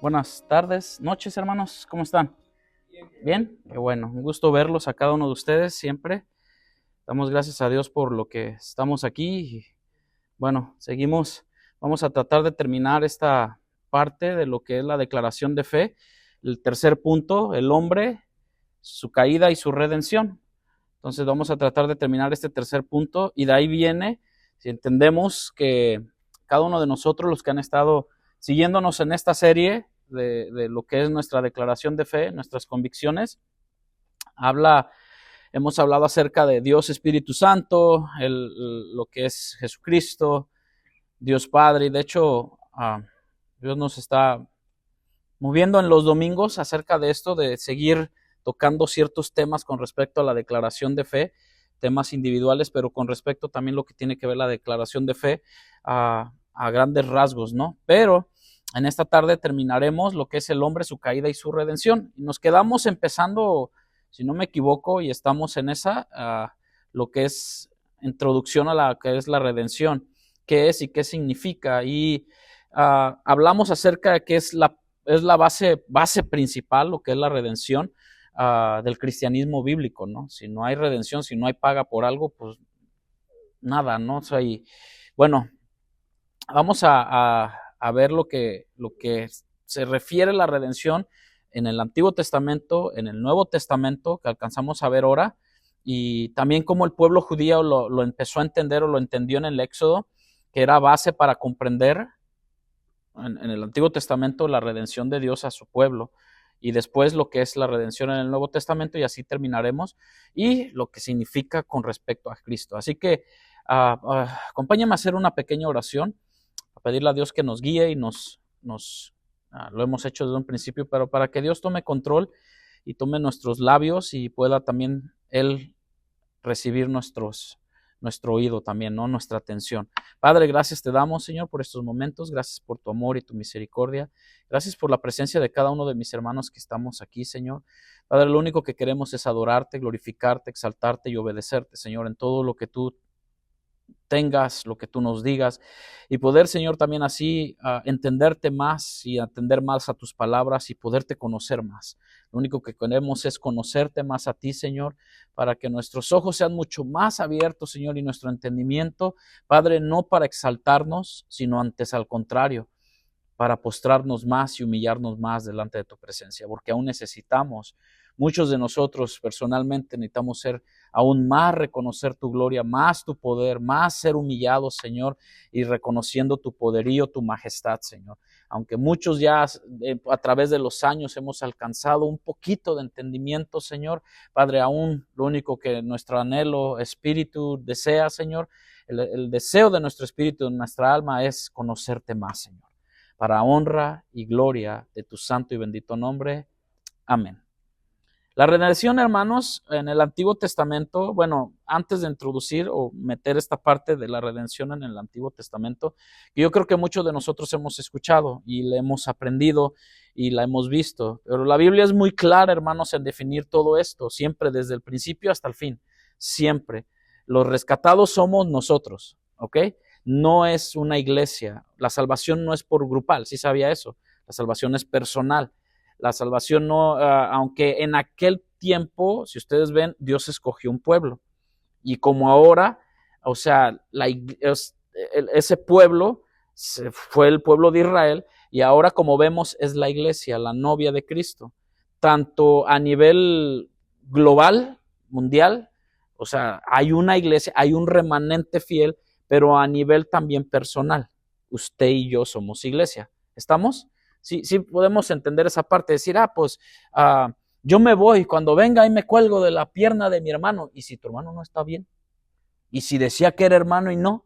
Buenas tardes, noches, hermanos, ¿cómo están? Bien, qué bueno, un gusto verlos a cada uno de ustedes siempre. Damos gracias a Dios por lo que estamos aquí. Y, bueno, seguimos, vamos a tratar de terminar esta parte de lo que es la declaración de fe. El tercer punto, el hombre, su caída y su redención. Entonces vamos a tratar de terminar este tercer punto y de ahí viene, si entendemos que cada uno de nosotros, los que han estado siguiéndonos en esta serie de lo que es nuestra declaración de fe, nuestras convicciones, hemos hablado acerca de Dios Espíritu Santo, lo que es Jesucristo, Dios Padre, y de hecho Dios nos está moviendo en los domingos acerca de esto, de seguir tocando ciertos temas con respecto a la declaración de fe, temas individuales, pero con respecto también lo que tiene que ver la declaración de fe a grandes rasgos, ¿no? Pero en esta tarde terminaremos lo que es el hombre, su caída y su redención. Y nos quedamos empezando, si no me equivoco, y estamos en lo que es introducción a la que es la redención, qué es y qué significa. Y hablamos acerca de qué es la base principal, lo que es la redención del cristianismo bíblico, ¿no? Si no hay redención, si no hay paga por algo, pues nada, ¿no? O sea, bueno, vamos a ver lo que se refiere a la redención en el Antiguo Testamento, en el Nuevo Testamento, que alcanzamos a ver ahora, y también cómo el pueblo judío lo empezó a entender o lo entendió en el Éxodo, que era base para comprender en el Antiguo Testamento la redención de Dios a su pueblo, y después lo que es la redención en el Nuevo Testamento, y así terminaremos, y lo que significa con respecto a Cristo. Así que acompáñame a hacer una pequeña oración, a pedirle a Dios que nos guíe y lo hemos hecho desde un principio, pero para que Dios tome control y tome nuestros labios y pueda también Él recibir nuestro oído también, ¿no? Nuestra atención. Padre, gracias te damos, Señor, por estos momentos. Gracias por tu amor y tu misericordia. Gracias por la presencia de cada uno de mis hermanos que estamos aquí, Señor. Padre, lo único que queremos es adorarte, glorificarte, exaltarte y obedecerte, Señor, en todo lo que tú tengas, lo que tú nos digas, y poder, Señor, también así entenderte más y atender más a tus palabras y poderte conocer más. Lo único que queremos es conocerte más a ti, Señor, para que nuestros ojos sean mucho más abiertos, Señor, y nuestro entendimiento, Padre, no para exaltarnos, sino antes al contrario, para postrarnos más y humillarnos más delante de tu presencia, porque aún necesitamos, muchos de nosotros personalmente necesitamos ser aún más, reconocer tu gloria, más tu poder, más ser humillados, Señor, y reconociendo tu poderío, tu majestad, Señor. Aunque muchos ya a través de los años hemos alcanzado un poquito de entendimiento, Señor, Padre, aún lo único que nuestro anhelo, espíritu desea, Señor, el deseo de nuestro espíritu, de nuestra alma es conocerte más, Señor, para honra y gloria de tu santo y bendito nombre. Amén. La redención, hermanos, en el Antiguo Testamento, bueno, antes de introducir o meter esta parte de la redención en el Antiguo Testamento, que yo creo que muchos de nosotros hemos escuchado y la hemos aprendido y la hemos visto, pero la Biblia es muy clara, hermanos, en definir todo esto, siempre desde el principio hasta el fin, siempre. Los rescatados somos nosotros, ¿ok? No es una iglesia, la salvación no es por grupal, ¿sí sabía eso? La salvación es personal. La salvación no, aunque en aquel tiempo, si ustedes ven, Dios escogió un pueblo. Y como ahora, o sea, ese pueblo fue el pueblo de Israel, y ahora, como vemos, es la iglesia, la novia de Cristo. Tanto a nivel global, mundial, o sea, hay una iglesia, hay un remanente fiel, pero a nivel también personal. Usted y yo somos iglesia. ¿Estamos? Sí podemos entender esa parte, decir, pues yo me voy, cuando venga y me cuelgo de la pierna de mi hermano, y si tu hermano no está bien, y si decía que era hermano y no,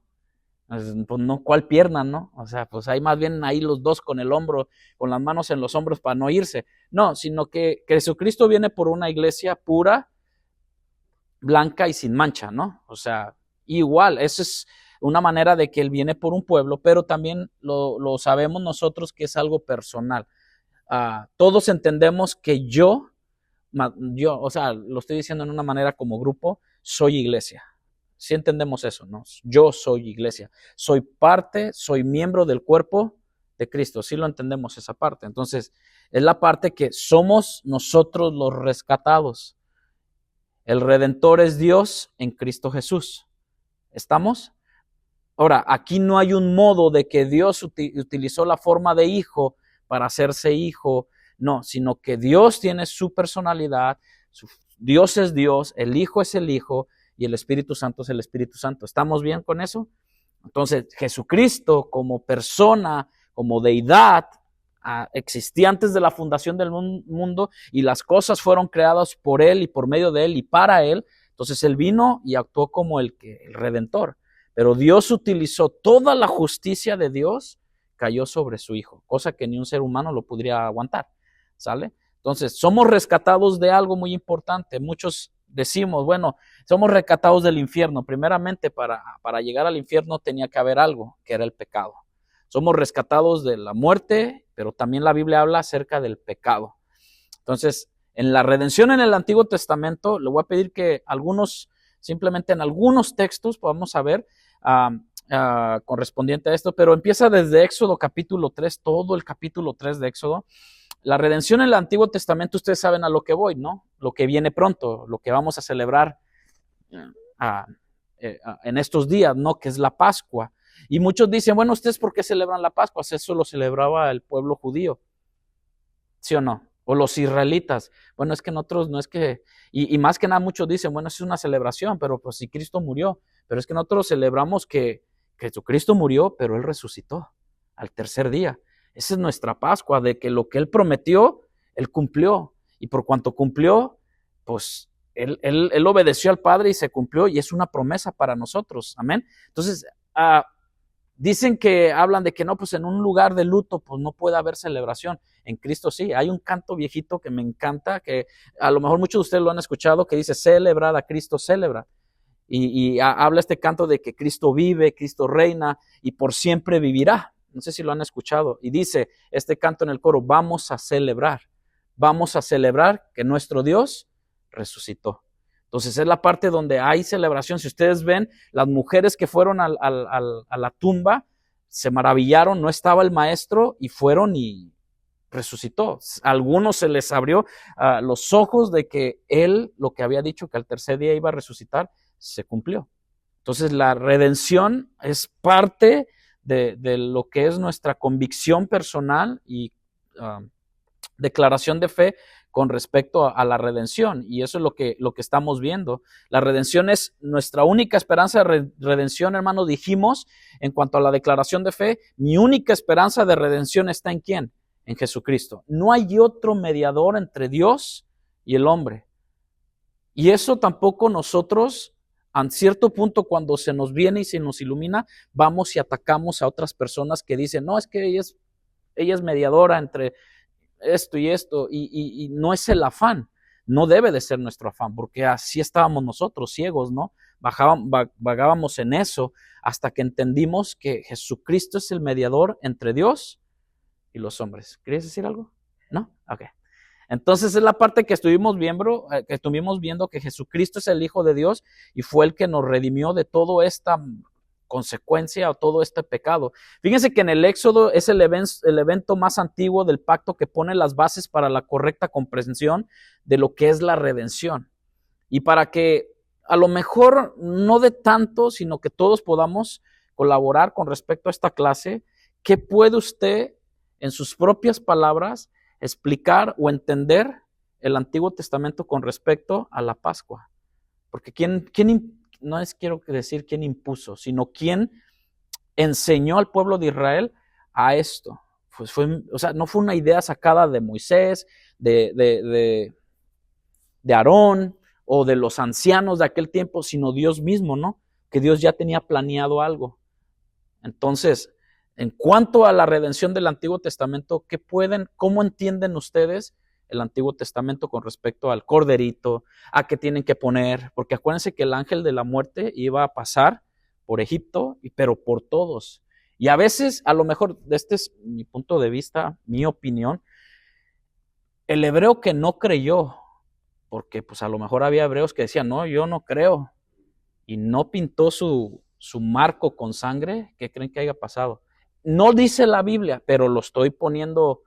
pues no, ¿cuál pierna, no? O sea, pues hay más bien ahí los dos con el hombro, con las manos en los hombros para no irse. No, sino que Jesucristo viene por una iglesia pura, blanca y sin mancha, ¿no? O sea, igual, eso es una manera de que Él viene por un pueblo, pero también lo sabemos nosotros que es algo personal. Todos entendemos que yo, o sea, lo estoy diciendo en una manera como grupo, soy iglesia. Sí entendemos eso, ¿no? Yo soy iglesia. Soy parte, soy miembro del cuerpo de Cristo. Sí lo entendemos esa parte. Entonces, es la parte que somos nosotros los rescatados. El Redentor es Dios en Cristo Jesús. ¿Estamos? Ahora, aquí no hay un modo de que Dios utilizó la forma de hijo para hacerse hijo, no, sino que Dios tiene su personalidad, Dios es Dios, el Hijo es el Hijo y el Espíritu Santo es el Espíritu Santo. ¿Estamos bien con eso? Entonces, Jesucristo como persona, como deidad, existía antes de la fundación del mundo y las cosas fueron creadas por Él y por medio de Él y para Él. Entonces Él vino y actuó como el Redentor. Pero Dios utilizó toda la justicia de Dios, cayó sobre su Hijo, cosa que ni un ser humano lo podría aguantar, ¿sale? Entonces, somos rescatados de algo muy importante. Muchos decimos, bueno, somos rescatados del infierno. Primeramente, para llegar al infierno tenía que haber algo, que era el pecado. Somos rescatados de la muerte, pero también la Biblia habla acerca del pecado. Entonces, en la redención en el Antiguo Testamento, le voy a pedir que simplemente en algunos textos podamos saber correspondiente a esto, pero empieza desde Éxodo capítulo 3, todo el capítulo 3 de Éxodo. La redención en el Antiguo Testamento, ustedes saben a lo que voy, ¿no? Lo que viene pronto, lo que vamos a celebrar en estos días, ¿no? Que es la Pascua. Y muchos dicen, bueno, ¿ustedes por qué celebran la Pascua? Eso lo celebraba el pueblo judío, ¿sí o no? O los israelitas. Bueno, es que nosotros no es que, y más que nada muchos dicen, bueno, es una celebración, pero pues si Cristo murió, pero es que nosotros celebramos que Jesucristo murió, pero Él resucitó al tercer día. Esa es nuestra Pascua, de que lo que Él prometió, Él cumplió. Y por cuanto cumplió, pues Él obedeció al Padre y se cumplió, y es una promesa para nosotros. Amén. Entonces, dicen que hablan de que no, pues en un lugar de luto, pues no puede haber celebración. En Cristo sí. Hay un canto viejito que me encanta, que a lo mejor muchos de ustedes lo han escuchado, que dice, celebrad a Cristo, celebra. Y habla este canto de que Cristo vive, Cristo reina y por siempre vivirá. No sé si lo han escuchado. Y dice este canto en el coro, vamos a celebrar que nuestro Dios resucitó. Entonces es la parte donde hay celebración. Si ustedes ven, las mujeres que fueron a la tumba se maravillaron, no estaba el maestro y fueron y resucitó. A algunos se les abrió los ojos de que él, lo que había dicho que al tercer día iba a resucitar, se cumplió. Entonces la redención es parte de lo que es nuestra convicción personal y declaración de fe con respecto a la redención, y eso es lo que estamos viendo. La redención es nuestra única esperanza de redención, hermano. Dijimos en cuanto a la declaración de fe, mi única esperanza de redención está en ¿quién? En Jesucristo. No hay otro mediador entre Dios y el hombre. Y eso tampoco nosotros, a cierto punto, cuando se nos viene y se nos ilumina, vamos y atacamos a otras personas que dicen, no, es que ella es mediadora entre esto y esto, y no es el afán, no debe de ser nuestro afán, porque así estábamos nosotros, ciegos, ¿no? Vagábamos en eso hasta que entendimos que Jesucristo es el mediador entre Dios y los hombres. ¿Querías decir algo? ¿No? Ok. Entonces es la parte que estuvimos viendo que Jesucristo es el Hijo de Dios y fue el que nos redimió de toda esta consecuencia o todo este pecado. Fíjense que en el Éxodo es el evento más antiguo del pacto que pone las bases para la correcta comprensión de lo que es la redención. Y para que a lo mejor no de tanto, sino que todos podamos colaborar con respecto a esta clase, ¿qué puede usted en sus propias palabras explicar o entender el Antiguo Testamento con respecto a la Pascua? Porque no quiero decir quién impuso, sino quién enseñó al pueblo de Israel a esto. Pues no fue una idea sacada de Moisés, de Aarón o de los ancianos de aquel tiempo, sino Dios mismo, ¿no? Que Dios ya tenía planeado algo. Entonces, en cuanto a la redención del Antiguo Testamento, cómo entienden ustedes el Antiguo Testamento con respecto al corderito, a qué tienen que poner? Porque acuérdense que el ángel de la muerte iba a pasar por Egipto, pero por todos. Y a veces, a lo mejor, este es mi punto de vista, mi opinión, el hebreo que no creyó, porque pues a lo mejor había hebreos que decían, no, yo no creo, y no pintó su marco con sangre, ¿qué creen que haya pasado? no dice la Biblia, pero lo estoy poniendo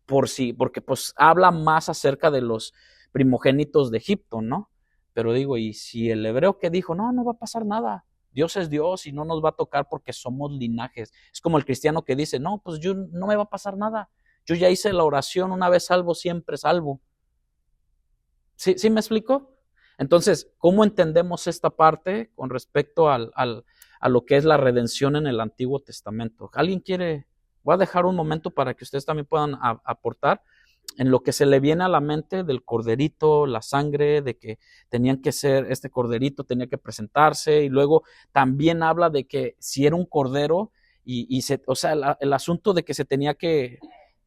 por sí, porque pues habla más acerca de los primogénitos de Egipto, ¿no? Pero digo, y si el hebreo que dijo, no, no va a pasar nada, Dios es Dios y no nos va a tocar porque somos linajes. Es como el cristiano que dice, no, pues yo no me va a pasar nada. Yo ya hice la oración, una vez salvo, siempre salvo. ¿Sí me explico? Entonces, ¿cómo entendemos esta parte con respecto a lo que es la redención en el Antiguo Testamento? ¿Alguien quiere? Voy a dejar un momento para que ustedes también puedan aportar en lo que se le viene a la mente del corderito, la sangre, de que tenían que ser, este corderito tenía que presentarse, y luego también habla de que si era un cordero, o sea, el asunto de que se tenía que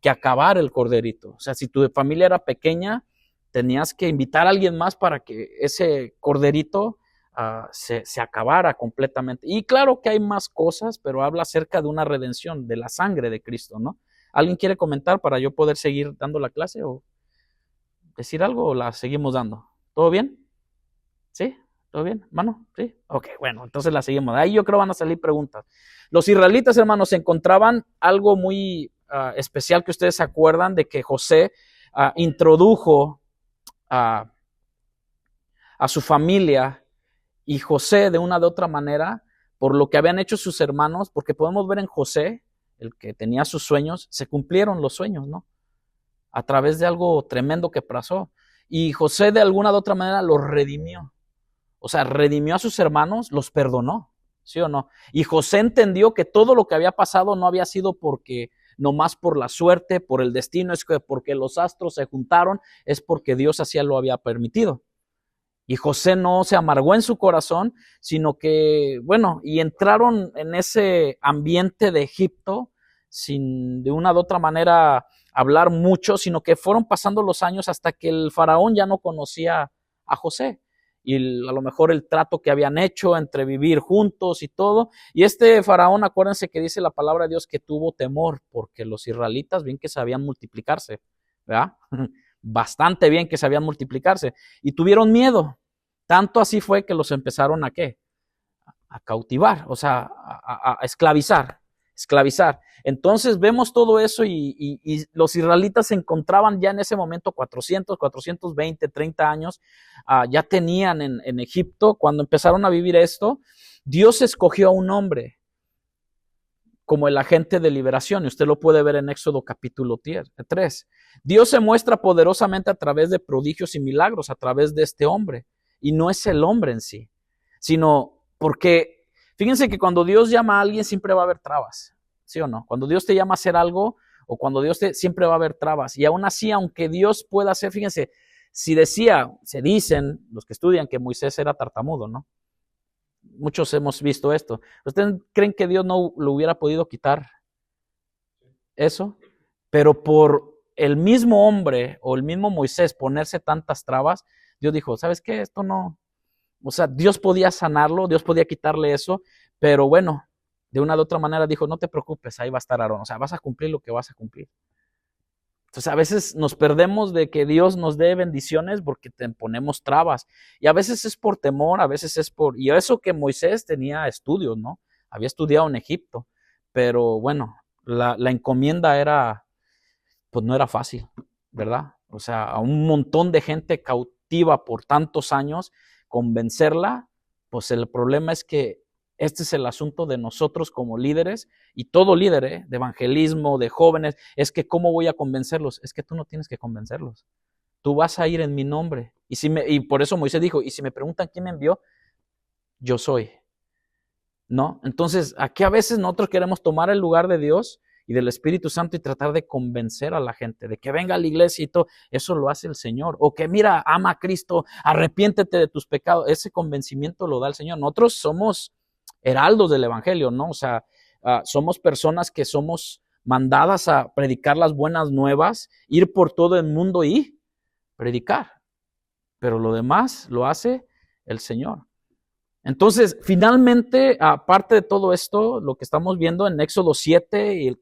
acabar el corderito. O sea, si tu familia era pequeña, tenías que invitar a alguien más para que ese corderito se acabara completamente. Y claro que hay más cosas, pero habla acerca de una redención, de la sangre de Cristo, ¿no? ¿Alguien quiere comentar para yo poder seguir dando la clase o decir algo o la seguimos dando? ¿Todo bien? ¿Sí? ¿Todo bien, hermano? ¿Sí? Ok, bueno, entonces la seguimos. Ahí yo creo van a salir preguntas. Los israelitas, hermanos, se encontraban algo muy especial que ustedes se acuerdan de que José introdujo a su familia, y José de una de otra manera, por lo que habían hecho sus hermanos, porque podemos ver en José, el que tenía sus sueños, se cumplieron los sueños, ¿no? A través de algo tremendo que pasó. Y José de alguna de otra manera los redimió. O sea, redimió a sus hermanos, los perdonó, ¿sí o no? Y José entendió que todo lo que había pasado no había sido porque nomás por la suerte, por el destino, es que porque los astros se juntaron, es porque Dios así lo había permitido. Y José no se amargó en su corazón, sino que, bueno, y entraron en ese ambiente de Egipto sin de una u otra manera hablar mucho, sino que fueron pasando los años hasta que el faraón ya no conocía a José. Y a lo mejor el trato que habían hecho entre vivir juntos y todo. Y este faraón, acuérdense que dice la palabra de Dios que tuvo temor, porque los israelitas bien que sabían multiplicarse, ¿verdad? Bastante bien que sabían multiplicarse, y tuvieron miedo. Tanto así fue que los empezaron a ¿qué? A cautivar, o sea, a esclavizar. Entonces vemos todo eso y los israelitas se encontraban ya en ese momento 420, 30 años, ya tenían en Egipto. Cuando empezaron a vivir esto, Dios escogió a un hombre como el agente de liberación, y usted lo puede ver en Éxodo capítulo 3. Dios se muestra poderosamente a través de prodigios y milagros, a través de este hombre, y no es el hombre en sí, sino porque, fíjense que cuando Dios llama a alguien siempre va a haber trabas, ¿sí o no? Cuando Dios te llama a hacer algo, o cuando siempre va a haber trabas, y aún así, aunque Dios pueda hacer, fíjense, se dicen los que estudian que Moisés era tartamudo, ¿no? Muchos hemos visto esto. ¿Ustedes creen que Dios no lo hubiera podido quitar eso? Pero por el mismo hombre o el mismo Moisés ponerse tantas trabas, Dios dijo, ¿sabes qué? Esto no. O sea, Dios podía sanarlo, Dios podía quitarle eso, pero bueno, de una u otra manera dijo, no te preocupes, ahí va a estar Aarón. O sea, vas a cumplir lo que vas a cumplir. Entonces a veces nos perdemos de que Dios nos dé bendiciones porque te ponemos trabas. Y a veces es por temor, a veces es por... Y eso que Moisés tenía estudios, ¿no? Había estudiado en Egipto. Pero bueno, la encomienda era, pues no era fácil, ¿verdad? O sea, a un montón de gente cautiva por tantos años, convencerla, pues el problema es que este es el asunto de nosotros como líderes, y todo líder de evangelismo, de jóvenes, es que ¿cómo voy a convencerlos? Es que tú no tienes que convencerlos. Tú vas a ir en mi nombre. Y por eso Moisés dijo, y si me preguntan quién me envió, yo soy. ¿No? Entonces, aquí a veces nosotros queremos tomar el lugar de Dios y del Espíritu Santo y tratar de convencer a la gente de que venga a la iglesia y todo. Eso lo hace el Señor. O que mira, ama a Cristo, arrepiéntete de tus pecados. Ese convencimiento lo da el Señor. Nosotros somos heraldos del Evangelio, ¿no? O sea, somos personas que somos mandadas a predicar las buenas nuevas, ir por todo el mundo y predicar. Pero lo demás lo hace el Señor. Entonces, finalmente, aparte de todo esto, lo que estamos viendo en Éxodo 7 y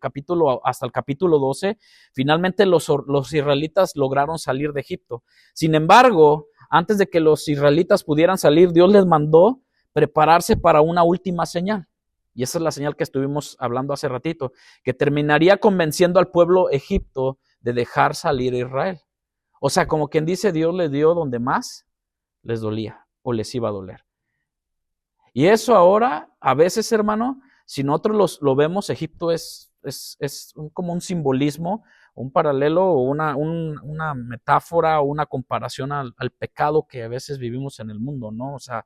hasta el capítulo 12, finalmente los israelitas lograron salir de Egipto. Sin embargo, antes de que los israelitas pudieran salir, Dios les mandó prepararse para una última señal. Y esa es la señal que estuvimos hablando hace ratito, que terminaría convenciendo al pueblo egipto de dejar salir a Israel. O sea, como quien dice, Dios les dio donde más les dolía o les iba a doler. Y eso ahora, a veces, hermano, si nosotros lo vemos, Egipto es como un simbolismo, un paralelo o una metáfora o una comparación al pecado que a veces vivimos en el mundo, ¿no? O sea,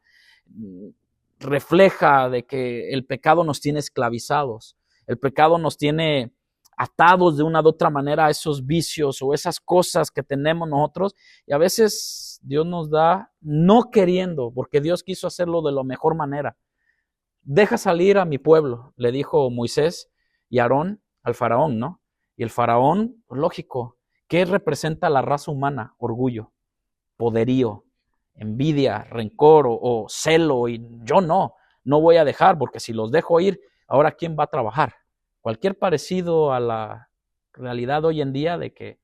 refleja de que el pecado nos tiene esclavizados, el pecado nos tiene atados de una u otra manera a esos vicios o esas cosas que tenemos nosotros, y a veces Dios nos da no queriendo, porque Dios quiso hacerlo de la mejor manera. Deja salir a mi pueblo, le dijo Moisés y Aarón al faraón, ¿no? Y el faraón, lógico, ¿qué representa la raza humana? Orgullo, poderío, envidia, rencor o celo, y yo no voy a dejar, porque si los dejo ir, ahora ¿quién va a trabajar? Cualquier parecido a la realidad hoy en día de que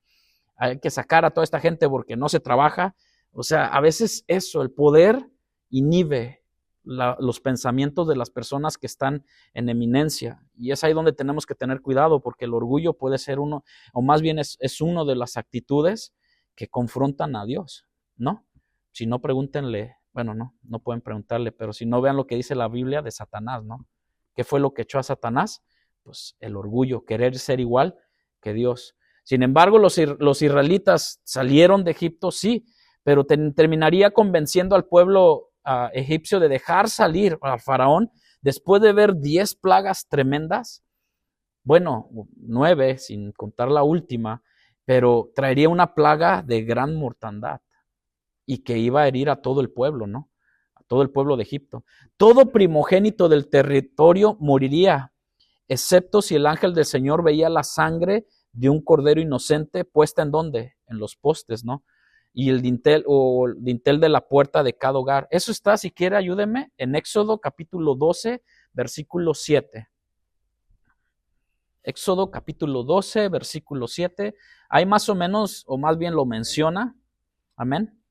hay que sacar a toda esta gente porque no se trabaja, o sea, a veces eso, el poder inhibe los pensamientos de las personas que están en eminencia, y es ahí donde tenemos que tener cuidado, porque el orgullo puede ser uno, o más bien es uno de las actitudes que confrontan a Dios, ¿no? Si no, pregúntenle, bueno, no pueden preguntarle, pero si no, vean lo que dice la Biblia de Satanás, ¿no? ¿Qué fue lo que echó a Satanás? Pues el orgullo, querer ser igual que Dios. Sin embargo, los israelitas salieron de Egipto, sí, pero terminaría convenciendo al pueblo egipcio de dejar salir al faraón después de ver 10 plagas tremendas. Bueno, 9 sin contar la última, pero traería una plaga de gran mortandad y que iba a herir a todo el pueblo, ¿no? A todo el pueblo de Egipto. Todo primogénito del territorio moriría, excepto si el ángel del Señor veía la sangre de un cordero inocente puesta en ¿dónde? En los postes, ¿no? Y el dintel de la puerta de cada hogar. Eso está, si quiere, ayúdeme, en Éxodo capítulo 12, versículo 7. Éxodo capítulo 12, versículo 7. Ahí más o menos, o más bien lo menciona. Amén.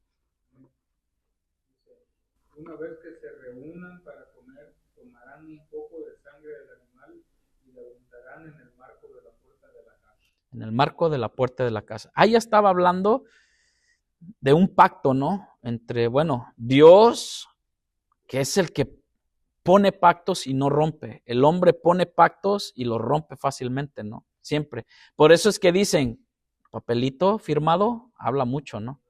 Una vez que se reúnan para comer, tomarán un poco de sangre del animal y la untarán en el marco de la puerta de la casa. En el marco de la puerta de la casa. Ahí ya estaba hablando de un pacto, ¿no? Entre, bueno, Dios, que es el que pone pactos y no rompe. El hombre pone pactos y los rompe fácilmente, ¿no? Siempre. Por eso es que dicen, papelito firmado, habla mucho, ¿no?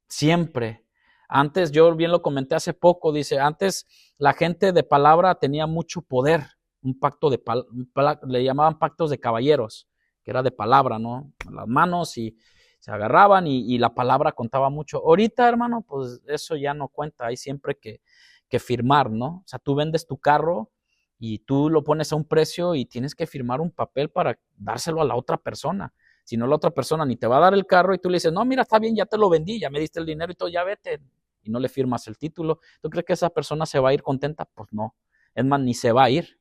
Siempre. Antes, yo bien lo comenté hace poco, dice, antes la gente de palabra tenía mucho poder. Un pacto le llamaban pactos de caballeros, que era de palabra, ¿no? Las manos y se agarraban y la palabra contaba mucho. Ahorita, hermano, pues eso ya no cuenta, hay siempre que firmar, ¿no? O sea, tú vendes tu carro y tú lo pones a un precio y tienes que firmar un papel para dárselo a la otra persona. Si no, la otra persona ni te va a dar el carro y tú le dices, no, mira, está bien, ya te lo vendí, ya me diste el dinero y todo, ya vete. Y no le firmas el título. ¿Tú crees que esa persona se va a ir contenta? Pues no. Es más, ni se va a ir.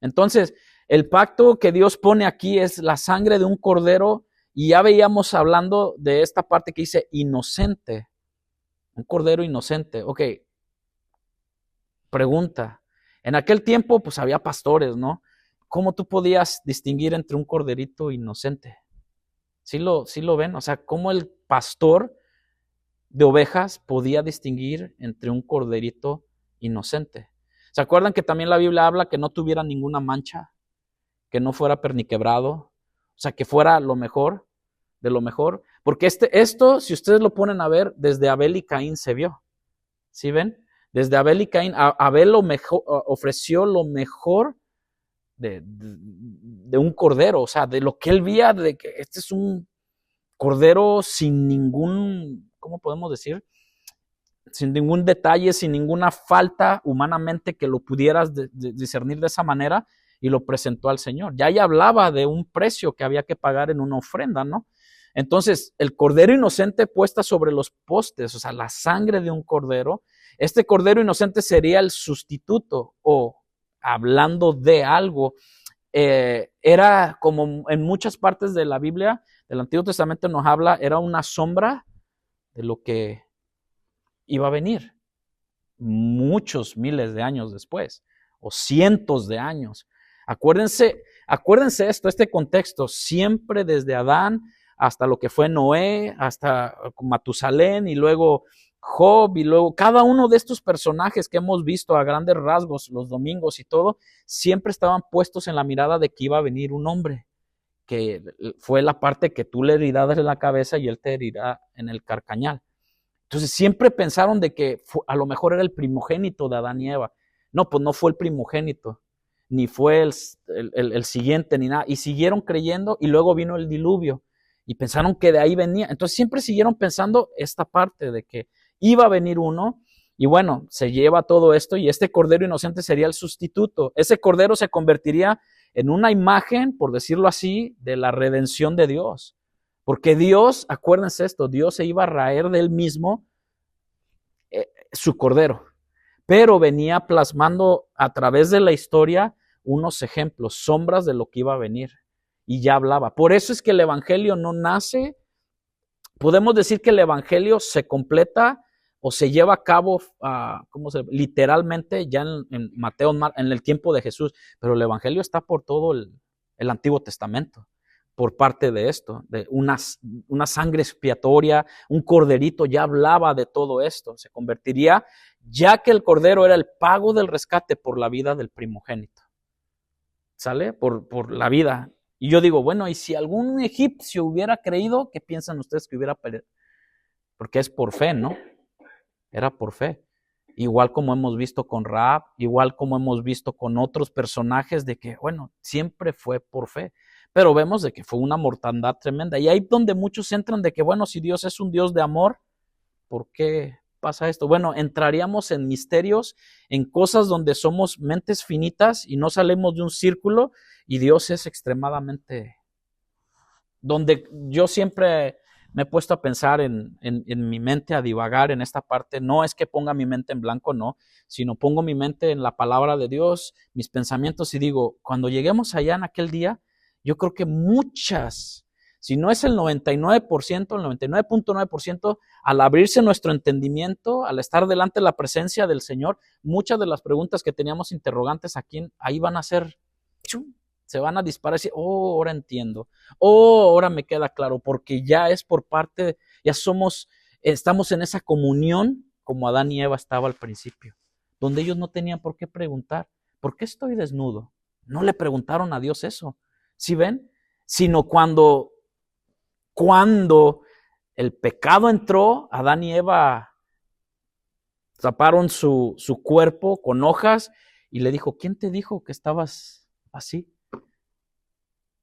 Entonces, el pacto que Dios pone aquí es la sangre de un cordero, y ya veíamos hablando de esta parte que dice inocente. Un cordero inocente. Ok. Pregunta. En aquel tiempo, pues había pastores, ¿no? ¿Cómo tú podías distinguir entre un corderito inocente? ¿Sí lo ven? O sea, ¿cómo el pastor de ovejas podía distinguir entre un corderito inocente? ¿Se acuerdan que también la Biblia habla que no tuviera ninguna mancha, que no fuera perniquebrado, o sea, que fuera lo mejor de lo mejor? Porque esto, si ustedes lo ponen a ver, desde Abel y Caín se vio. ¿Sí ven? Desde Abel y Caín, Abel ofreció lo mejor de un cordero, o sea, de lo que él veía, de que este es un cordero sin ningún, ¿cómo podemos decir? Sin ningún detalle, sin ninguna falta humanamente que lo pudieras discernir de esa manera, y lo presentó al Señor. Ya hablaba de un precio que había que pagar en una ofrenda, ¿no? Entonces, el cordero inocente puesta sobre los postes, o sea, la sangre de un cordero, este cordero inocente sería el sustituto, o hablando de algo, era como en muchas partes de la Biblia, del Antiguo Testamento nos habla, era una sombra de lo que iba a venir muchos miles de años después, o cientos de años. Acuérdense esto, este contexto, siempre desde Adán hasta lo que fue Noé, hasta Matusalén y luego Job y luego cada uno de estos personajes que hemos visto a grandes rasgos los domingos y todo, siempre estaban puestos en la mirada de que iba a venir un hombre, que fue la parte que tú le herirás en la cabeza y él te herirá en el carcañal. Entonces siempre pensaron de que a lo mejor era el primogénito de Adán y Eva. No, pues no fue el primogénito, ni fue el siguiente, ni nada. Y siguieron creyendo y luego vino el diluvio y pensaron que de ahí venía. Entonces siempre siguieron pensando esta parte de que iba a venir uno y bueno, se lleva todo esto y este cordero inocente sería el sustituto. Ese cordero se convertiría en una imagen, por decirlo así, de la redención de Dios. Porque Dios, acuérdense esto, Dios se iba a raer de él mismo su cordero, pero venía plasmando a través de la historia unos ejemplos, sombras de lo que iba a venir. Y ya hablaba. Por eso es que el evangelio no nace, podemos decir que el evangelio se completa o se lleva a cabo literalmente ya en Mateo, en el tiempo de Jesús, pero el evangelio está por todo el Antiguo Testamento, por parte de esto, de una sangre expiatoria, un corderito, ya hablaba de todo esto, se convertiría, ya que el cordero era el pago del rescate por la vida del primogénito, ¿sale? Por la vida. Y yo digo, bueno, ¿y si algún egipcio hubiera creído, qué piensan ustedes que hubiera perdido? Porque es por fe, ¿no? Era por fe. Igual como hemos visto con Rahab, igual como hemos visto con otros personajes de que, bueno, siempre fue por fe. Pero vemos de que fue una mortandad tremenda. Y ahí donde muchos entran de que, bueno, si Dios es un Dios de amor, ¿por qué pasa esto? Bueno, entraríamos en misterios, en cosas donde somos mentes finitas y no salimos de un círculo y Dios es extremadamente... Donde yo siempre me he puesto a pensar en mi mente, a divagar en esta parte. No es que ponga mi mente en blanco, no, sino pongo mi mente en la palabra de Dios, mis pensamientos y digo, cuando lleguemos allá en aquel día, yo creo que muchas, si no es el 99%, el 99.9%, al abrirse nuestro entendimiento, al estar delante de la presencia del Señor, muchas de las preguntas que teníamos interrogantes aquí, ahí van a ser, se van a disparar y decir, oh, ahora entiendo, oh, ahora me queda claro, porque ya es por parte, ya estamos en esa comunión como Adán y Eva estaba al principio, donde ellos no tenían por qué preguntar, ¿por qué estoy desnudo? No le preguntaron a Dios eso. ¿Sí ven? Sino cuando el pecado entró, Adán y Eva taparon su cuerpo con hojas y le dijo, ¿quién te dijo que estabas así?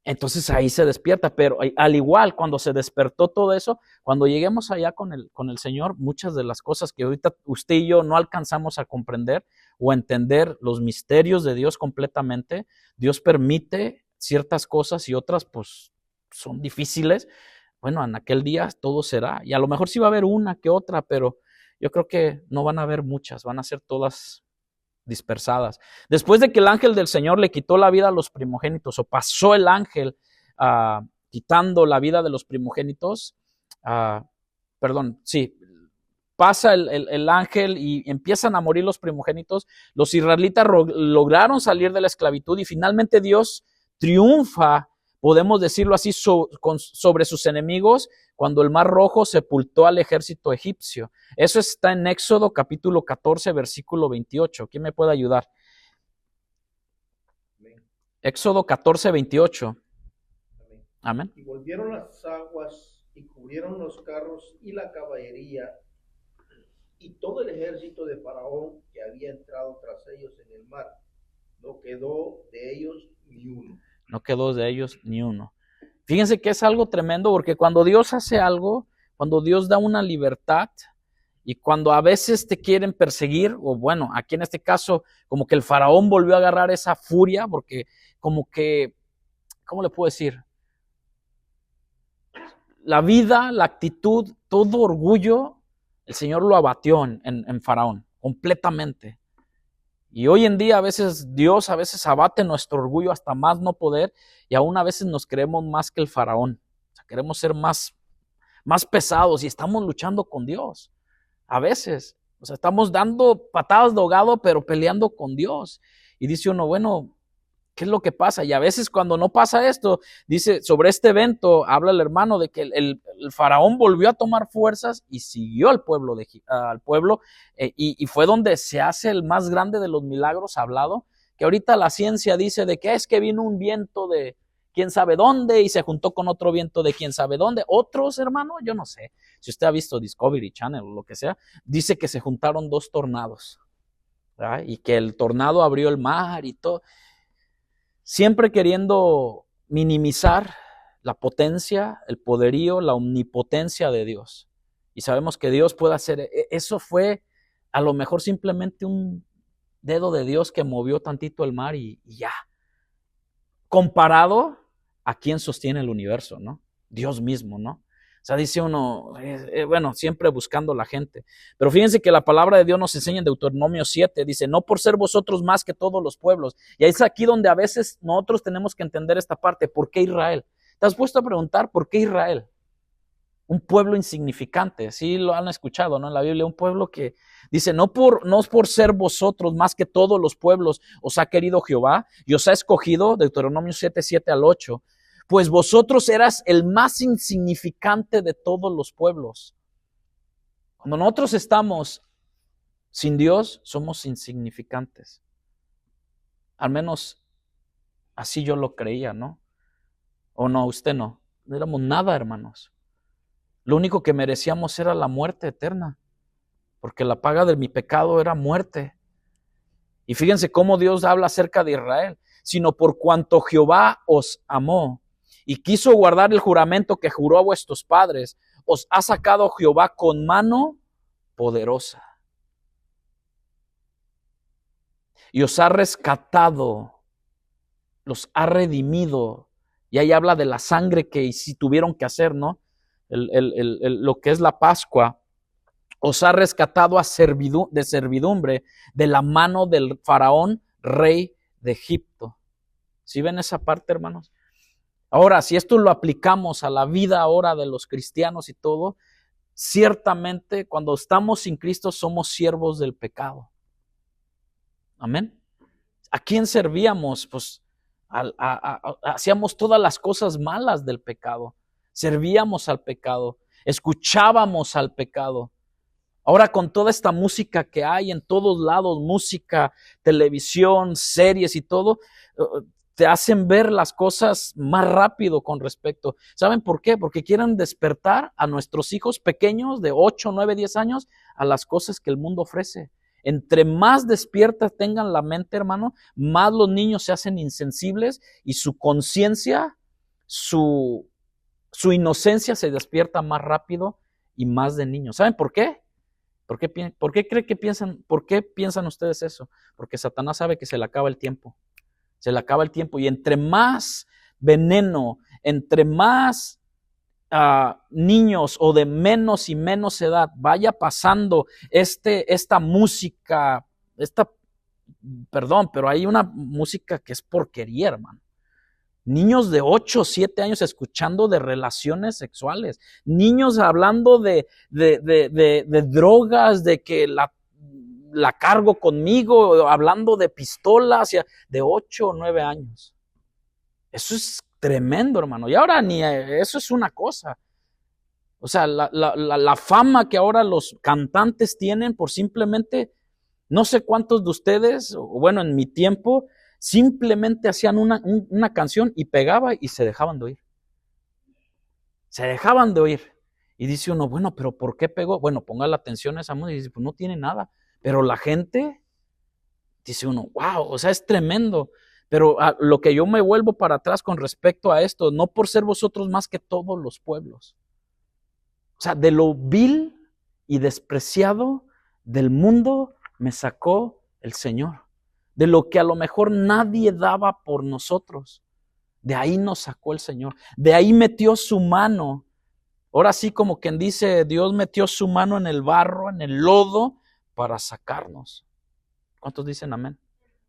Entonces ahí se despierta, pero al igual cuando se despertó todo eso, cuando lleguemos allá con el Señor, muchas de las cosas que ahorita usted y yo no alcanzamos a comprender o a entender los misterios de Dios completamente, Dios permite ciertas cosas y otras pues son difíciles. Bueno, en aquel día todo será, y a lo mejor sí va a haber una que otra, pero yo creo que no van a haber muchas, van a ser todas dispersadas. Después de que el ángel del Señor le quitó la vida a los primogénitos, o pasó el ángel quitando la vida de los primogénitos, pasa el ángel y empiezan a morir los primogénitos, los israelitas lograron salir de la esclavitud y finalmente Dios triunfa, podemos decirlo así, sobre sus enemigos cuando el Mar Rojo sepultó al ejército egipcio. Eso está en Éxodo capítulo 14, versículo 28. ¿Quién me puede ayudar? Amén. Éxodo 14, 28. Amén. Amén. Y volvieron las aguas y cubrieron los carros y la caballería y todo el ejército de Faraón que había entrado tras ellos en el mar. No quedó de ellos ni uno. No quedó de ellos ni uno. Fíjense que es algo tremendo porque cuando Dios hace algo, cuando Dios da una libertad y cuando a veces te quieren perseguir, o bueno, aquí en este caso, como que el faraón volvió a agarrar esa furia porque como que, ¿cómo le puedo decir? La vida, la actitud, todo orgullo, el Señor lo abatió en faraón, completamente. Y hoy en día a veces Dios abate nuestro orgullo hasta más no poder y aún a veces nos creemos más que el faraón. O sea, queremos ser más pesados y estamos luchando con Dios. A veces, o sea, estamos dando patadas de ahogado pero peleando con Dios. Y dice uno, bueno, ¿qué es lo que pasa? Y a veces cuando no pasa esto, dice, sobre este evento, habla el hermano de que el faraón volvió a tomar fuerzas y siguió al pueblo, y fue donde se hace el más grande de los milagros hablado, que ahorita la ciencia dice de que es que vino un viento de quién sabe dónde y se juntó con otro viento de quién sabe dónde. Otros, hermano, yo no sé, si usted ha visto Discovery Channel o lo que sea, dice que se juntaron 2 tornados, ¿verdad? Y que el tornado abrió el mar y todo. Siempre queriendo minimizar la potencia, el poderío, la omnipotencia de Dios. Y sabemos que Dios puede hacer, eso fue a lo mejor simplemente un dedo de Dios que movió tantito el mar y ya. Comparado a quien sostiene el universo, ¿no? Dios mismo, ¿no? O sea, dice uno, bueno, siempre buscando la gente. Pero fíjense que la palabra de Dios nos enseña en Deuteronomio 7, dice, no por ser vosotros más que todos los pueblos. Y es aquí donde a veces nosotros tenemos que entender esta parte. ¿Por qué Israel? ¿Te has puesto a preguntar por qué Israel? Un pueblo insignificante, sí lo han escuchado, ¿no? En la Biblia, un pueblo que dice, no es por ser vosotros más que todos los pueblos os ha querido Jehová y os ha escogido, Deuteronomio 7, 7 al 8, pues vosotros eras el más insignificante de todos los pueblos. Cuando nosotros estamos sin Dios, somos insignificantes. Al menos así yo lo creía, ¿no? O no, usted no. No éramos nada, hermanos. Lo único que merecíamos era la muerte eterna, porque la paga de mi pecado era muerte. Y fíjense cómo Dios habla acerca de Israel, sino por cuanto Jehová os amó y quiso guardar el juramento que juró a vuestros padres, os ha sacado Jehová con mano poderosa. Y os ha rescatado, los ha redimido. Y ahí habla de la sangre que si tuvieron que hacer, ¿no? Lo que es la Pascua. Os ha rescatado de servidumbre de la mano del faraón, rey de Egipto. ¿Sí ven esa parte, hermanos? Ahora, si esto lo aplicamos a la vida ahora de los cristianos y todo, ciertamente cuando estamos sin Cristo somos siervos del pecado. Amén. ¿A quién servíamos? Pues hacíamos todas las cosas malas del pecado. Servíamos al pecado, escuchábamos al pecado. Ahora con toda esta música que hay en todos lados, música, televisión, series y todo, te hacen ver las cosas más rápido con respecto. ¿Saben por qué? Porque quieren despertar a nuestros hijos pequeños de 8, 9, 10 años a las cosas que el mundo ofrece. Entre más despiertas tengan la mente, hermano, más los niños se hacen insensibles y su conciencia, su inocencia se despierta más rápido y más de niños. ¿Saben por qué? ¿Por qué piensan ustedes eso? Porque Satanás sabe que se le acaba el tiempo. Se le acaba el tiempo y entre más veneno, entre más niños o de menos y menos edad vaya pasando esta música, pero hay una música que es porquería, hermano. Niños de 8 o 7 años escuchando de relaciones sexuales. Niños hablando de drogas, de que la cargo conmigo, hablando de pistolas, de 8 o 9 años. Eso es tremendo, hermano. Y ahora ni eso es una cosa. O sea, la fama que ahora los cantantes tienen por simplemente, no sé cuántos de ustedes, o bueno, en mi tiempo, simplemente hacían una canción y pegaba y se dejaban de oír. Se dejaban de oír. Y dice uno, bueno, pero ¿por qué pegó? Bueno, ponga la atención a esa música y dice, pues no tiene nada. Pero la gente, dice uno, wow, o sea, es tremendo. Pero lo que yo me vuelvo para atrás con respecto a esto, no por ser vosotros más que todos los pueblos. O sea, de lo vil y despreciado del mundo me sacó el Señor. De lo que a lo mejor nadie daba por nosotros. De ahí nos sacó el Señor. De ahí metió su mano. Ahora sí, como quien dice, Dios metió su mano en el barro, en el lodo, para sacarnos. ¿Cuántos dicen amén?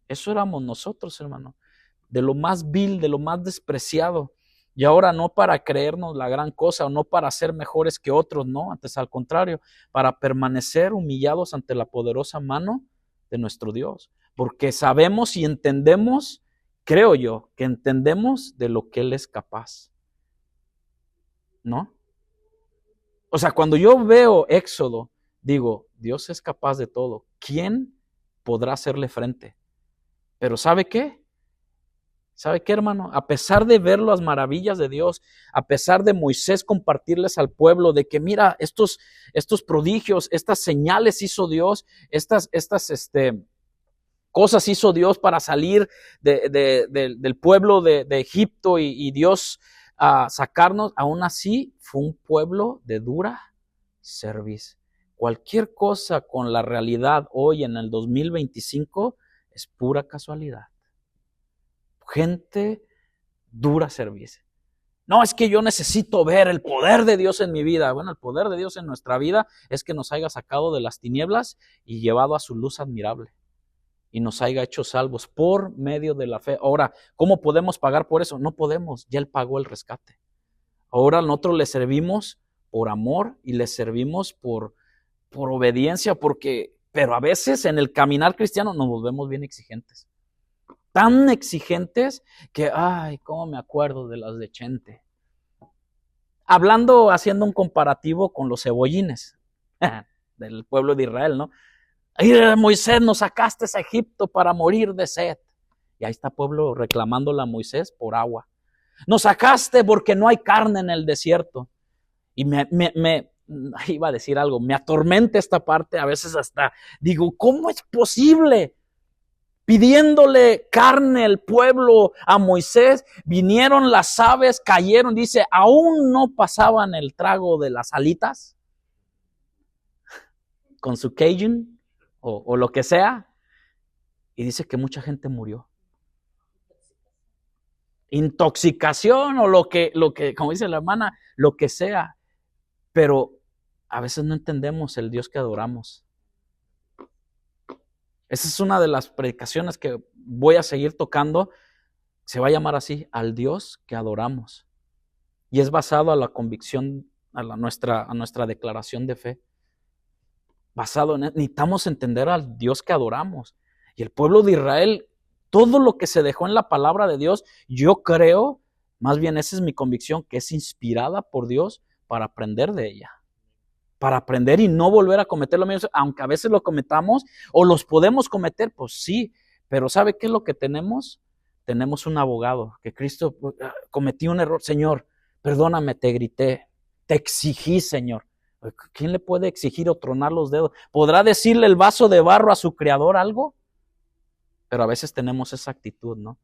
Eso éramos nosotros, hermano. De lo más vil, de lo más despreciado. Y ahora no para creernos la gran cosa, o no para ser mejores que otros, no, antes al contrario, para permanecer humillados ante la poderosa mano de nuestro Dios. porque sabemos y entendemos, creo yo, que entendemos de lo que Él es capaz, ¿no? O sea, cuando yo veo Éxodo, digo, Dios es capaz de todo. ¿Quién podrá hacerle frente? Pero ¿sabe qué? ¿Sabe qué, hermano? A pesar de ver las maravillas de Dios, a pesar de Moisés compartirles al pueblo de que mira, estos prodigios, estas señales hizo Dios, estas cosas hizo Dios para salir del pueblo de Egipto y Dios sacarnos, aún así fue un pueblo de dura cerviz. Cualquier cosa con la realidad hoy en el 2025 es pura casualidad. Gente dura cerviz. No, es que yo necesito ver el poder de Dios en mi vida. Bueno, el poder de Dios en nuestra vida es que nos haya sacado de las tinieblas y llevado a su luz admirable. Y nos haya hecho salvos por medio de la fe. Ahora, ¿cómo podemos pagar por eso? No podemos, ya Él pagó el rescate. Ahora nosotros le servimos por amor y le servimos por obediencia, pero a veces en el caminar cristiano nos volvemos bien exigentes. Tan exigentes que, ay, cómo me acuerdo de las de Chente. Haciendo un comparativo con los cebollines del pueblo de Israel, ¿no? Ay, Moisés, nos sacaste a Egipto para morir de sed. Y ahí está el pueblo reclamándole a Moisés por agua. Nos sacaste porque no hay carne en el desierto. Y me iba a decir algo, me atormenta esta parte, a veces hasta digo, ¿cómo es posible? Pidiéndole carne el pueblo a Moisés, vinieron las aves, cayeron, dice, aún no pasaban el trago de las alitas con su Cajun o lo que sea, y dice que mucha gente murió. Intoxicación o lo que, como dice la hermana, lo que sea, pero a veces no entendemos el Dios que adoramos. Esa es una de las predicaciones que voy a seguir tocando. Se va a llamar así, al Dios que adoramos. Y es basado a la convicción, a nuestra declaración de fe. Basado en necesitamos entender al Dios que adoramos. Y el pueblo de Israel, todo lo que se dejó en la palabra de Dios, yo creo, más bien esa es mi convicción, que es inspirada por Dios para aprender de ella. Para aprender y no volver a cometer lo mismo, aunque a veces lo cometamos o los podemos cometer, pues sí, pero ¿sabe qué es lo que tenemos? Tenemos un abogado, que Cristo, cometí un error, Señor, perdóname, te grité, te exigí, Señor. ¿Quién le puede exigir o tronar los dedos? ¿Podrá decirle el vaso de barro a su creador algo? Pero a veces tenemos esa actitud, ¿no?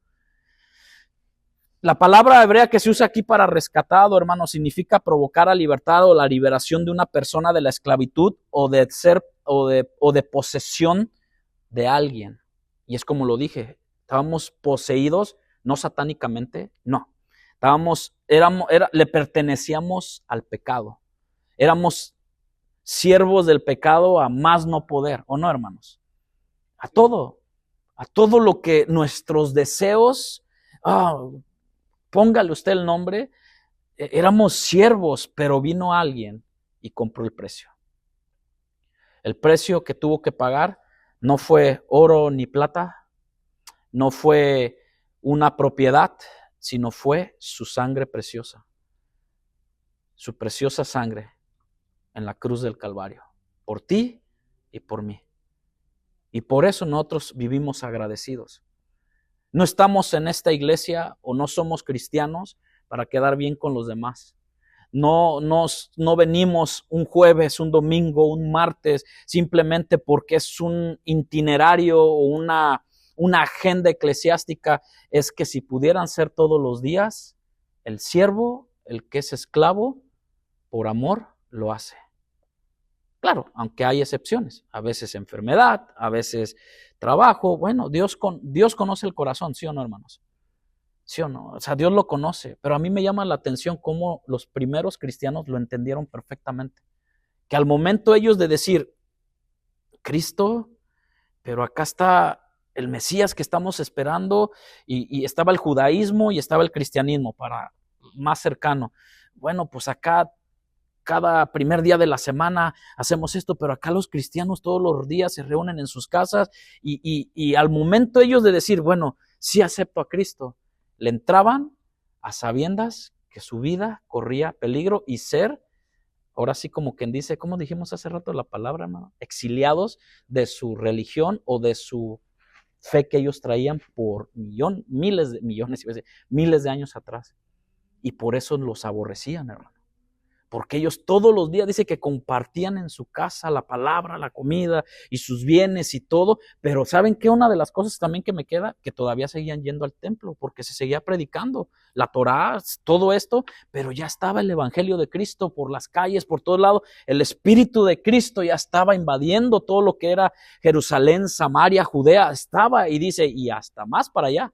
La palabra hebrea que se usa aquí para rescatado, hermano, significa provocar a libertad o la liberación de una persona de la esclavitud o de posesión de alguien. Y es como lo dije, estábamos poseídos, no satánicamente, no. Le pertenecíamos al pecado. Éramos siervos del pecado a más no poder, ¿o no, hermanos? A todo lo que nuestros deseos, póngale usted el nombre, éramos siervos, pero vino alguien y compró el precio. El precio que tuvo que pagar no fue oro ni plata, no fue una propiedad, sino fue su sangre preciosa, su preciosa sangre en la cruz del Calvario, por ti y por mí. Y por eso nosotros vivimos agradecidos. No estamos en esta iglesia o no somos cristianos para quedar bien con los demás. No venimos un jueves, un domingo, un martes, simplemente porque es un itinerario o una agenda eclesiástica. Es que si pudieran ser todos los días, el siervo, el que es esclavo, por amor, lo hace. Claro, aunque hay excepciones, a veces enfermedad, a veces trabajo. Bueno, Dios conoce el corazón, ¿sí o no, hermanos? ¿Sí o no? O sea, Dios lo conoce, pero a mí me llama la atención cómo los primeros cristianos lo entendieron perfectamente. Que al momento ellos de decir, Cristo, pero acá está el Mesías que estamos esperando, y estaba el judaísmo y estaba el cristianismo para más cercano. Bueno, pues acá cada primer día de la semana hacemos esto, pero acá los cristianos todos los días se reúnen en sus casas y al momento ellos de decir, bueno, sí acepto a Cristo, le entraban a sabiendas que su vida corría peligro y ser, ahora sí como quien dice, como dijimos hace rato la palabra, ¿no? Exiliados de su religión o de su fe que ellos traían por miles de años atrás. Y por eso los aborrecían, hermano. Porque ellos todos los días dice que compartían en su casa la palabra, la comida y sus bienes y todo, pero ¿saben qué? Una de las cosas también que me queda, que todavía seguían yendo al templo, porque se seguía predicando la Torá, todo esto, pero ya estaba el evangelio de Cristo por las calles, por todos lados, el Espíritu de Cristo ya estaba invadiendo todo lo que era Jerusalén, Samaria, Judea, estaba y dice, y hasta más para allá.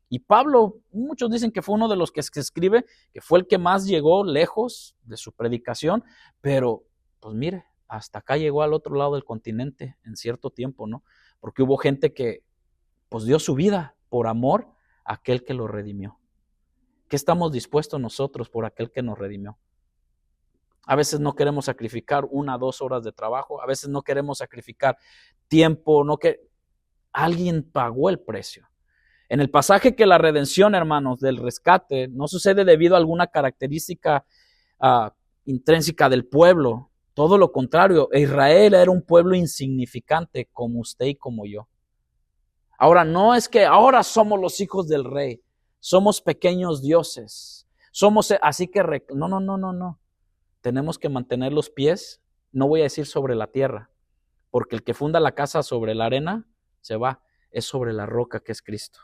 Y Pablo, muchos dicen que fue uno de los que escribe, que fue el que más llegó lejos de su predicación, pero pues mire, hasta acá llegó al otro lado del continente en cierto tiempo, ¿no? Porque hubo gente que pues dio su vida por amor a aquel que lo redimió. ¿Qué estamos dispuestos nosotros por aquel que nos redimió? A veces no queremos sacrificar 1 o 2 horas de trabajo, a veces no queremos sacrificar tiempo, alguien pagó el precio. En el pasaje que la redención, hermanos, del rescate, no sucede debido a alguna característica intrínseca del pueblo. Todo lo contrario, Israel era un pueblo insignificante como usted y como yo. Ahora, no es que ahora somos los hijos del rey, somos pequeños dioses. Así que, no. Tenemos que mantener los pies, no voy a decir sobre la tierra, porque el que funda la casa sobre la arena se va, es sobre la roca que es Cristo.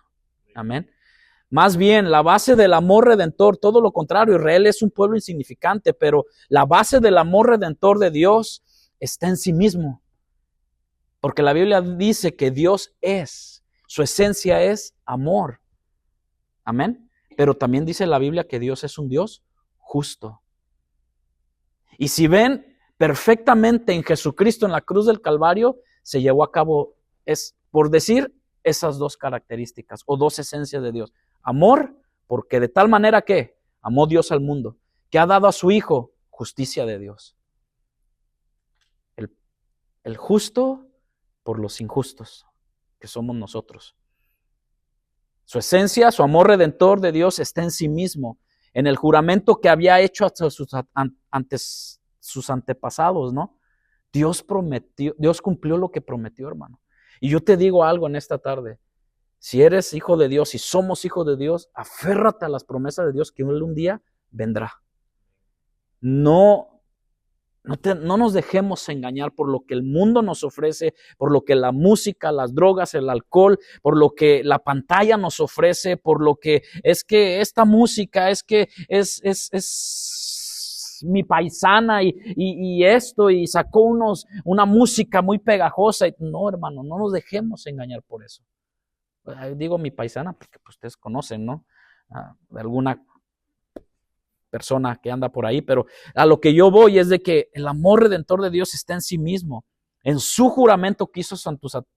Amén. Más bien, la base del amor redentor, todo lo contrario, Israel es un pueblo insignificante, pero la base del amor redentor de Dios está en sí mismo. Porque la Biblia dice que Dios su esencia es amor. Amén. Pero también dice la Biblia que Dios es un Dios justo. Y si ven perfectamente en Jesucristo en la cruz del Calvario, se llevó a cabo, es por decir, esas 2 características o 2 esencias de Dios. Amor, porque de tal manera que amó Dios al mundo, que ha dado a su Hijo justicia de Dios. El justo por los injustos, que somos nosotros. Su esencia, su amor redentor de Dios está en sí mismo, en el juramento que había hecho hasta sus antepasados, ¿no? Dios cumplió lo que prometió, hermano. Y yo te digo algo en esta tarde, si eres hijo de Dios, si somos hijos de Dios, aférrate a las promesas de Dios que Él un día vendrá. No nos dejemos engañar por lo que el mundo nos ofrece, por lo que la música, las drogas, el alcohol, por lo que la pantalla nos ofrece, por lo que es que esta música es que es mi paisana y esto, y sacó una música muy pegajosa. No, hermano, no nos dejemos engañar por eso. Digo mi paisana porque pues, ustedes conocen, ¿no? De alguna persona que anda por ahí, pero a lo que yo voy es de que el amor redentor de Dios está en sí mismo, en su juramento que hizo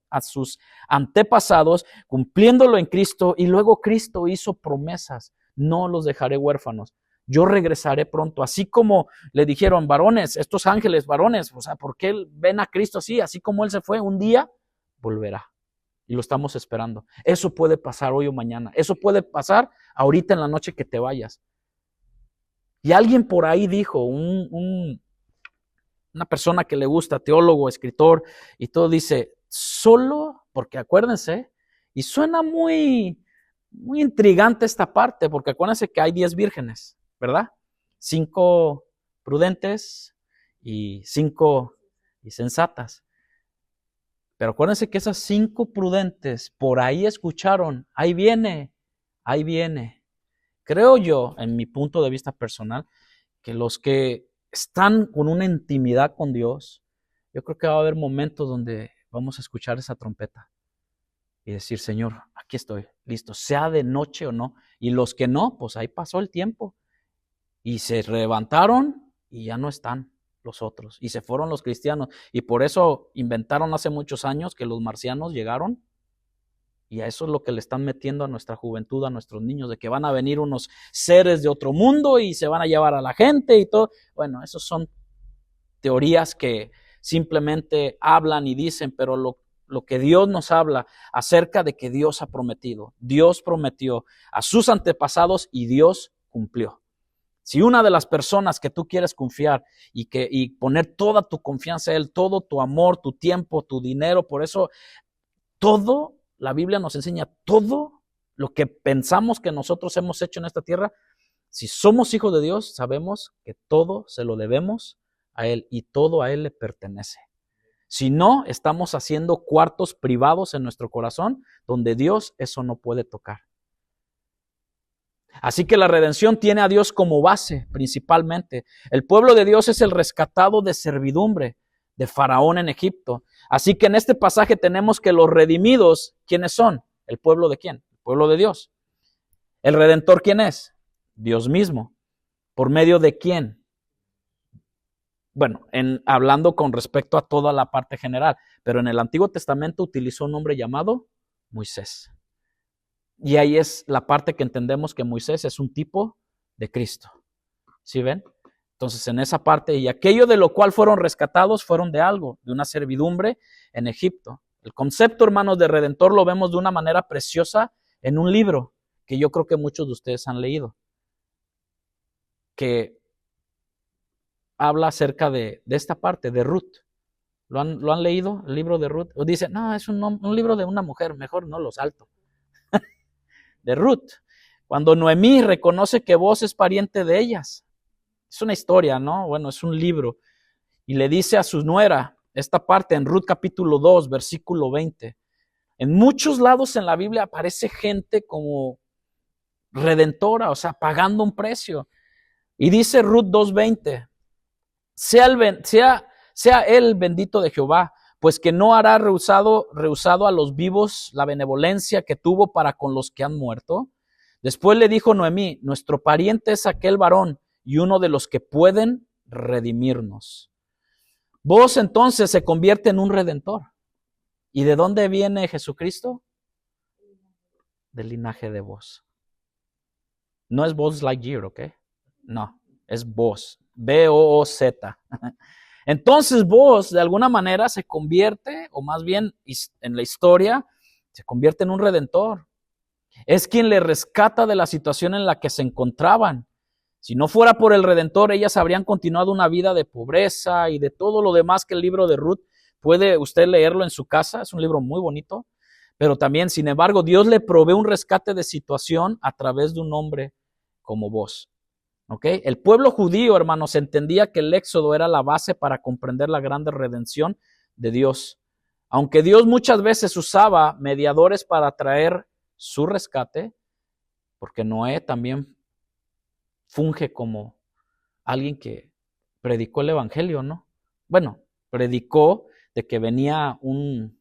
a sus antepasados, cumpliéndolo en Cristo, y luego Cristo hizo promesas: no los dejaré huérfanos, yo regresaré pronto. Así como le dijeron, varones, estos ángeles, varones, o sea, ¿por qué ven a Cristo así? Así como Él se fue, un día volverá. Y lo estamos esperando. Eso puede pasar hoy o mañana. Eso puede pasar ahorita en la noche que te vayas. Y alguien por ahí dijo, una persona que le gusta, teólogo, escritor, y todo, dice, solo, porque acuérdense, y suena muy, muy intrigante esta parte, porque acuérdense que hay 10 vírgenes, ¿verdad? 5 prudentes y 5 insensatas. Pero acuérdense que esas 5 prudentes por ahí escucharon, ahí viene. Creo yo, en mi punto de vista personal, que los que están con una intimidad con Dios, yo creo que va a haber momentos donde vamos a escuchar esa trompeta y decir, Señor, aquí estoy, listo, sea de noche o no. Y los que no, pues ahí pasó el tiempo. Y se levantaron y ya no están los otros. Y se fueron los cristianos. Y por eso inventaron hace muchos años que los marcianos llegaron Y a eso es lo que le están metiendo a nuestra juventud, a nuestros niños, de que van a venir unos seres de otro mundo y se van a llevar a la gente y todo. Bueno, esos son teorías que simplemente hablan y dicen, pero lo que Dios nos habla acerca de que Dios ha prometido. Dios prometió a sus antepasados y Dios cumplió. Si una de las personas que tú quieres confiar y poner toda tu confianza en Él, todo tu amor, tu tiempo, tu dinero, por eso todo, la Biblia nos enseña todo lo que pensamos que nosotros hemos hecho en esta tierra. Si somos hijos de Dios, sabemos que todo se lo debemos a Él y todo a Él le pertenece. Si no, estamos haciendo cuartos privados en nuestro corazón donde Dios eso no puede tocar. Así que la redención tiene a Dios como base principalmente. El pueblo de Dios es el rescatado de servidumbre de Faraón en Egipto. Así que en este pasaje tenemos que los redimidos, ¿quiénes son? ¿El pueblo de quién? El pueblo de Dios. ¿El redentor quién es? Dios mismo. ¿Por medio de quién? Bueno, hablando con respecto a toda la parte general, pero en el Antiguo Testamento utilizó un nombre llamado Moisés. Y ahí es la parte que entendemos que Moisés es un tipo de Cristo. ¿Sí ven? Entonces, en esa parte, y aquello de lo cual fueron rescatados fueron de algo, de una servidumbre en Egipto. El concepto, hermanos, de redentor lo vemos de una manera preciosa en un libro que yo creo que muchos de ustedes han leído, que habla acerca de esta parte, de Ruth. ¿Lo han leído, el libro de Ruth? O dicen, no, es un libro de una mujer, mejor no lo salto. De Ruth, cuando Noemí reconoce que Boaz es pariente de ellas. Es una historia, ¿no? Bueno, es un libro. Y le dice a su nuera, esta parte en Ruth capítulo 2, versículo 20. En muchos lados en la Biblia aparece gente como redentora, o sea, pagando un precio. Y dice Ruth 2:20, sea él bendito de Jehová, pues que no hará rehusado a los vivos la benevolencia que tuvo para con los que han muerto. Después le dijo Noemí, nuestro pariente es aquel varón y uno de los que pueden redimirnos. Boaz entonces se convierte en un redentor. ¿Y de dónde viene Jesucristo? Del linaje de Boaz. No es Buzz Lightyear, ¿ok? No, es Boaz. B-O-O-Z. Entonces Boaz de alguna manera se convierte, o más bien en la historia, se convierte en un redentor. Es quien le rescata de la situación en la que se encontraban. Si no fuera por el redentor, ellas habrían continuado una vida de pobreza y de todo lo demás que el libro de Ruth. Puede usted leerlo en su casa, es un libro muy bonito. Pero también, sin embargo, Dios le provee un rescate de situación a través de un hombre como Boaz. ¿Okay? El pueblo judío, hermanos, entendía que el éxodo era la base para comprender la grande redención de Dios. Aunque Dios muchas veces usaba mediadores para traer su rescate, porque Noé también funge como alguien que predicó el evangelio, ¿no? Bueno, predicó de que venía una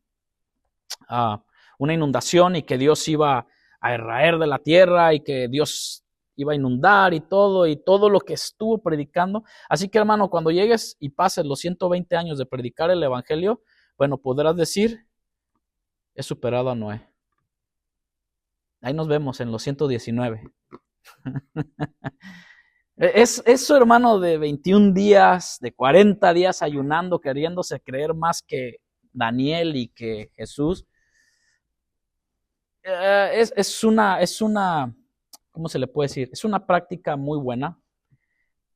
inundación y que Dios iba a raer de la tierra y que Dios iba a inundar y todo lo que estuvo predicando. Así que, hermano, cuando llegues y pases los 120 años de predicar el evangelio, bueno, podrás decir, he superado a Noé. Ahí nos vemos en los 119. Eso, hermano, de 21 días, de 40 días ayunando, queriéndose creer más que Daniel y que Jesús, es una, ¿cómo se le puede decir? Es una práctica muy buena,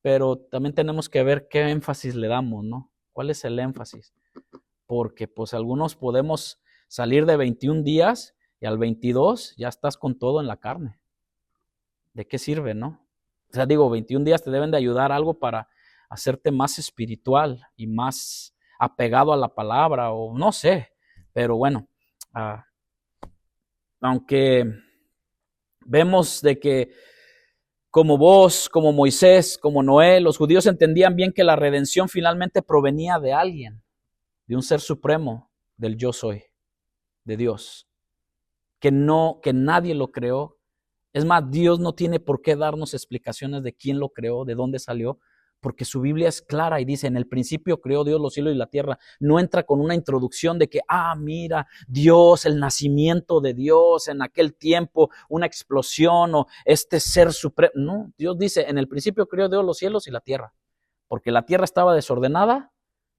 pero también tenemos que ver qué énfasis le damos, ¿no? ¿Cuál es el énfasis? Porque pues algunos podemos salir de 21 días y al 22 ya estás con todo en la carne. ¿De qué sirve, no? O sea, digo, 21 días te deben de ayudar algo para hacerte más espiritual y más apegado a la palabra, o no sé, pero bueno, aunque vemos de que como vos, como Moisés, como Noé, los judíos entendían bien que la redención finalmente provenía de alguien, de un ser supremo, del yo soy, de Dios, que nadie lo creó. Es más, Dios no tiene por qué darnos explicaciones de quién lo creó, de dónde salió, Porque su Biblia es clara y dice, en el principio creó Dios los cielos y la tierra. No entra con una introducción de que, mira, Dios, el nacimiento de Dios en aquel tiempo, una explosión o este ser supremo. No, Dios dice, en el principio creó Dios los cielos y la tierra. Porque la tierra estaba desordenada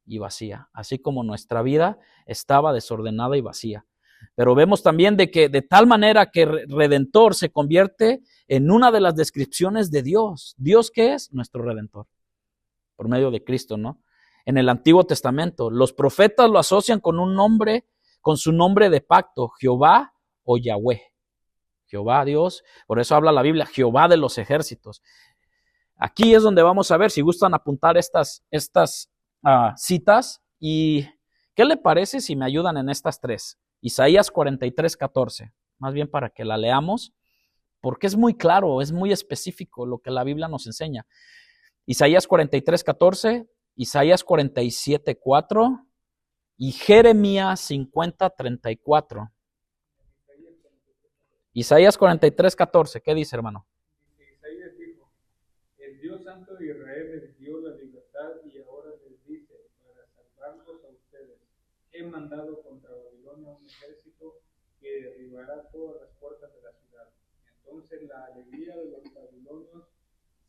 y vacía, así como nuestra vida estaba desordenada y vacía. Pero vemos también de que de tal manera que Redentor se convierte en una de las descripciones de Dios. ¿Dios qué es? Nuestro Redentor, por medio de Cristo, ¿no? En el Antiguo Testamento, los profetas lo asocian con un nombre, con su nombre de pacto, Jehová o Yahweh. Jehová, Dios, por eso habla la Biblia, Jehová de los ejércitos. Aquí es donde vamos a ver, si gustan apuntar estas citas, y ¿qué le parece si me ayudan en estas tres? Isaías 43:14, más bien para que la leamos, porque es muy claro, es muy específico lo que la Biblia nos enseña. Isaías 43:14, Isaías 47:4 y Jeremías 50:34. Isaías 43:14, ¿qué dice, hermano? Isaías dijo, el Dios Santo de Israel les dio la libertad y ahora les dice, para salvarlos a ustedes, he mandado contra Babilonia un ejército que derribará todas las puertas de la ciudad. Entonces la alegría de los babilonios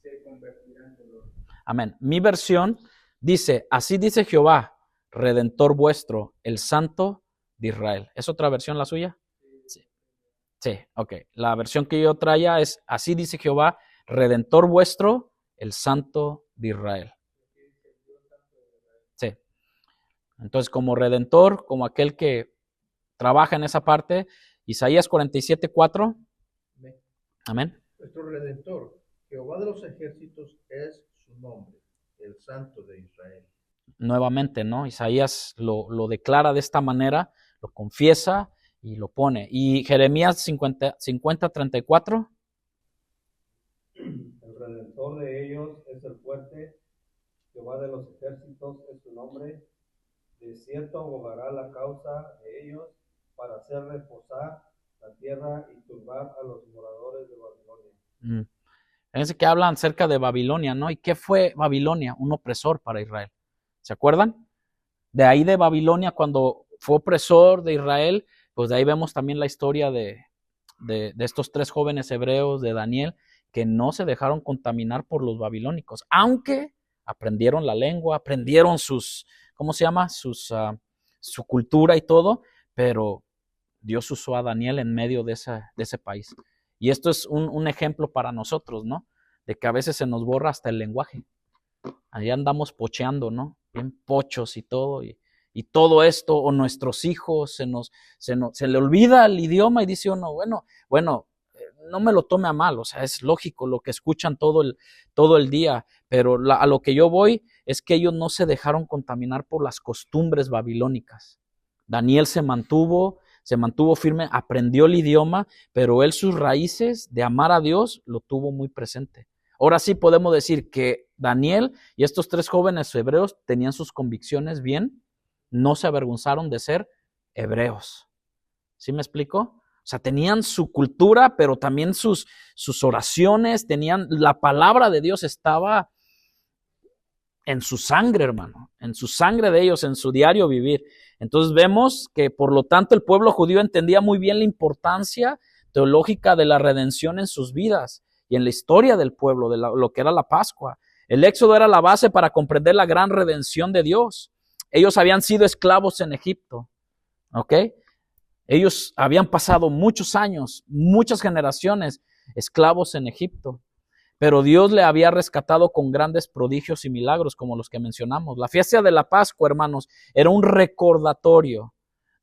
se convertirá en dolor. Amén. Mi versión dice, así dice Jehová, Redentor vuestro, el Santo de Israel. ¿Es otra versión la suya? Sí, ok. La versión que yo traía es, así dice Jehová, Redentor vuestro, el Santo de Israel. Sí. Entonces, como Redentor, como aquel que trabaja en esa parte, Isaías 47:4. Amén. Nuestro Redentor, Jehová de los ejércitos, es su nombre, el Santo de Israel. Nuevamente, ¿no? Isaías lo declara de esta manera, lo confiesa y lo pone. Y Jeremías 50:34. El Redentor de ellos es el fuerte, Jehová de los ejércitos es su nombre. De cierto abogará la causa de ellos para hacer reposar la tierra y turbar a los moradores de Babilonia. Fíjense que hablan acerca de Babilonia, ¿no? ¿Y qué fue Babilonia? Un opresor para Israel. ¿Se acuerdan? De ahí de Babilonia, cuando fue opresor de Israel, pues de ahí vemos también la historia de estos tres jóvenes hebreos de Daniel que no se dejaron contaminar por los babilónicos, aunque aprendieron la lengua, aprendieron sus, ¿cómo se llama? Su cultura y todo, pero Dios usó a Daniel en medio de ese país. Y esto es un ejemplo para nosotros, ¿no? De que a veces se nos borra hasta el lenguaje. Ahí andamos pocheando, ¿no? Bien pochos y todo, y todo esto, o nuestros hijos, se le olvida el idioma y dice uno, bueno, no me lo tome a mal, o sea, es lógico lo que escuchan todo el día, pero a lo que yo voy es que ellos no se dejaron contaminar por las costumbres babilónicas. Daniel se mantuvo firme, aprendió el idioma, pero él sus raíces de amar a Dios lo tuvo muy presente. Ahora sí podemos decir que Daniel y estos tres jóvenes hebreos tenían sus convicciones bien, no se avergonzaron de ser hebreos. ¿Sí me explico? O sea, tenían su cultura, pero también sus oraciones, tenían la palabra de Dios, estaba en su sangre, hermano, en su sangre de ellos, en su diario vivir. Entonces vemos que por lo tanto el pueblo judío entendía muy bien la importancia teológica de la redención en sus vidas y en la historia del pueblo, de lo que era la Pascua. El Éxodo era la base para comprender la gran redención de Dios. Ellos habían sido esclavos en Egipto, ¿ok? Ellos habían pasado muchos años, muchas generaciones esclavos en Egipto. Pero Dios le había rescatado con grandes prodigios y milagros como los que mencionamos. La fiesta de la Pascua, hermanos, era un recordatorio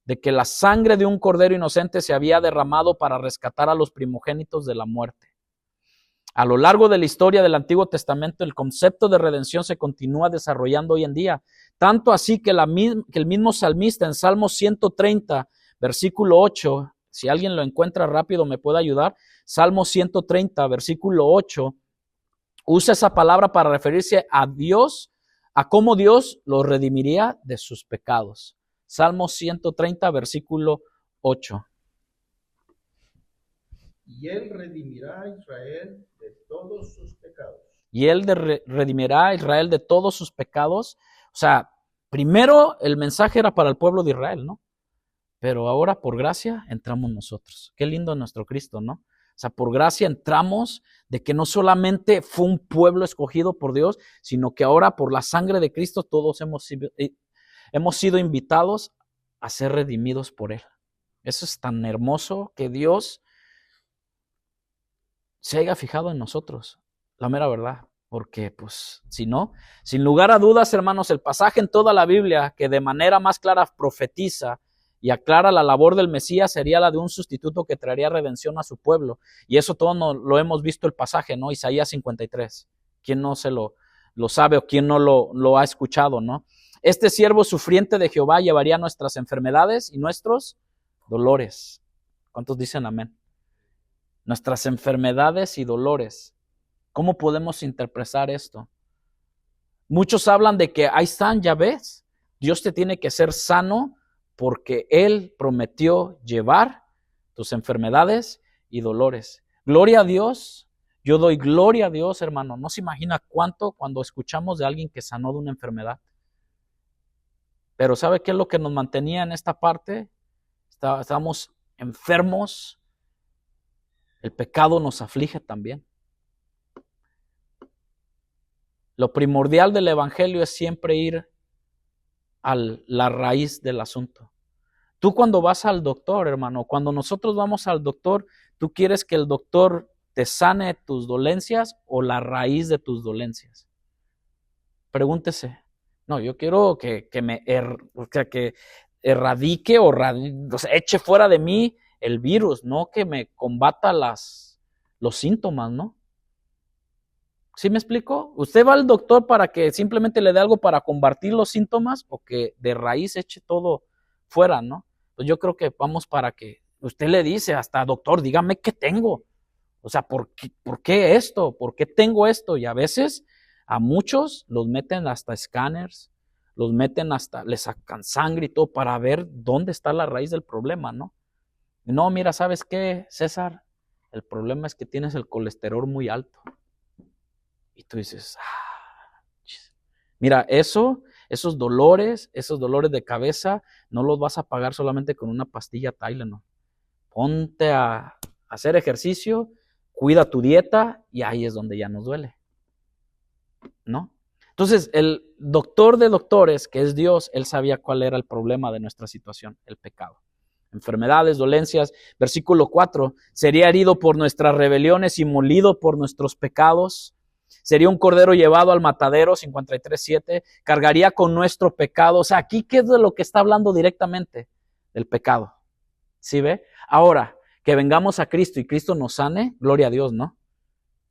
de que la sangre de un cordero inocente se había derramado para rescatar a los primogénitos de la muerte. A lo largo de la historia del Antiguo Testamento, el concepto de redención se continúa desarrollando hoy en día. Tanto así que el mismo salmista en Salmo 130, versículo 8, si alguien lo encuentra rápido me puede ayudar, Salmo 130, versículo 8, usa esa palabra para referirse a Dios, a cómo Dios los redimiría de sus pecados. Salmo 130, versículo 8. Y él redimirá a Israel de todos sus pecados. y Él redimirá a Israel de todos sus pecados. O sea, primero el mensaje era para el pueblo de Israel, ¿no? Pero ahora por gracia entramos nosotros. Qué lindo nuestro Cristo, ¿no? O sea, por gracia entramos de que no solamente fue un pueblo escogido por Dios, sino que ahora por la sangre de Cristo todos hemos sido invitados a ser redimidos por Él. Eso es tan hermoso que Dios se haya fijado en nosotros, la mera verdad. Porque, pues, si no, sin lugar a dudas, hermanos, el pasaje en toda la Biblia que de manera más clara profetiza y aclara la labor del Mesías sería la de un sustituto que traería redención a su pueblo. Y eso todo lo hemos visto el pasaje, ¿no? Isaías 53. ¿Quién no se lo sabe o quién no lo ha escuchado, no? Este siervo sufriente de Jehová llevaría nuestras enfermedades y nuestros dolores. ¿Cuántos dicen amén? Nuestras enfermedades y dolores. ¿Cómo podemos interpretar esto? Muchos hablan de que ahí están, ya ves, Dios te tiene que ser sano porque Él prometió llevar tus enfermedades y dolores. Gloria a Dios, yo doy gloria a Dios, hermano. No se imagina cuánto cuando escuchamos de alguien que sanó de una enfermedad. Pero ¿sabe qué es lo que nos mantenía en esta parte? Estábamos enfermos. El pecado nos aflige también. Lo primordial del evangelio es siempre ir a la raíz del asunto. Tú cuando vas al doctor, hermano, cuando nosotros vamos al doctor, ¿tú quieres que el doctor te sane tus dolencias o la raíz de tus dolencias? Pregúntese. No, yo quiero que me que erradique o sea, eche fuera de mí el virus, no que me combata los síntomas, ¿no? ¿Sí me explico? ¿Usted va al doctor para que simplemente le dé algo para combatir los síntomas o que de raíz eche todo fuera, ¿no? Pues yo creo que vamos para que usted le dice hasta, doctor, dígame qué tengo. O sea, ¿por qué esto? ¿Por qué tengo esto? Y a veces a muchos los meten hasta escáneres, los meten hasta, les sacan sangre y todo para ver dónde está la raíz del problema, ¿no? No, mira, ¿sabes qué, César? El problema es que tienes el colesterol muy alto. Y tú dices, mira, esos dolores de cabeza, no los vas a pagar solamente con una pastilla Tylenol. Ponte a hacer ejercicio, cuida tu dieta y ahí es donde ya nos duele, ¿no? Entonces, el doctor de doctores, que es Dios, Él sabía cuál era el problema de nuestra situación, el pecado. Enfermedades, dolencias. Versículo 4, sería herido por nuestras rebeliones y molido por nuestros pecados. Sería un cordero llevado al matadero, 53:7, cargaría con nuestro pecado. O sea, aquí, ¿qué es de lo que está hablando directamente? Del pecado. ¿Sí ve? Ahora, que vengamos a Cristo y Cristo nos sane, gloria a Dios, ¿no?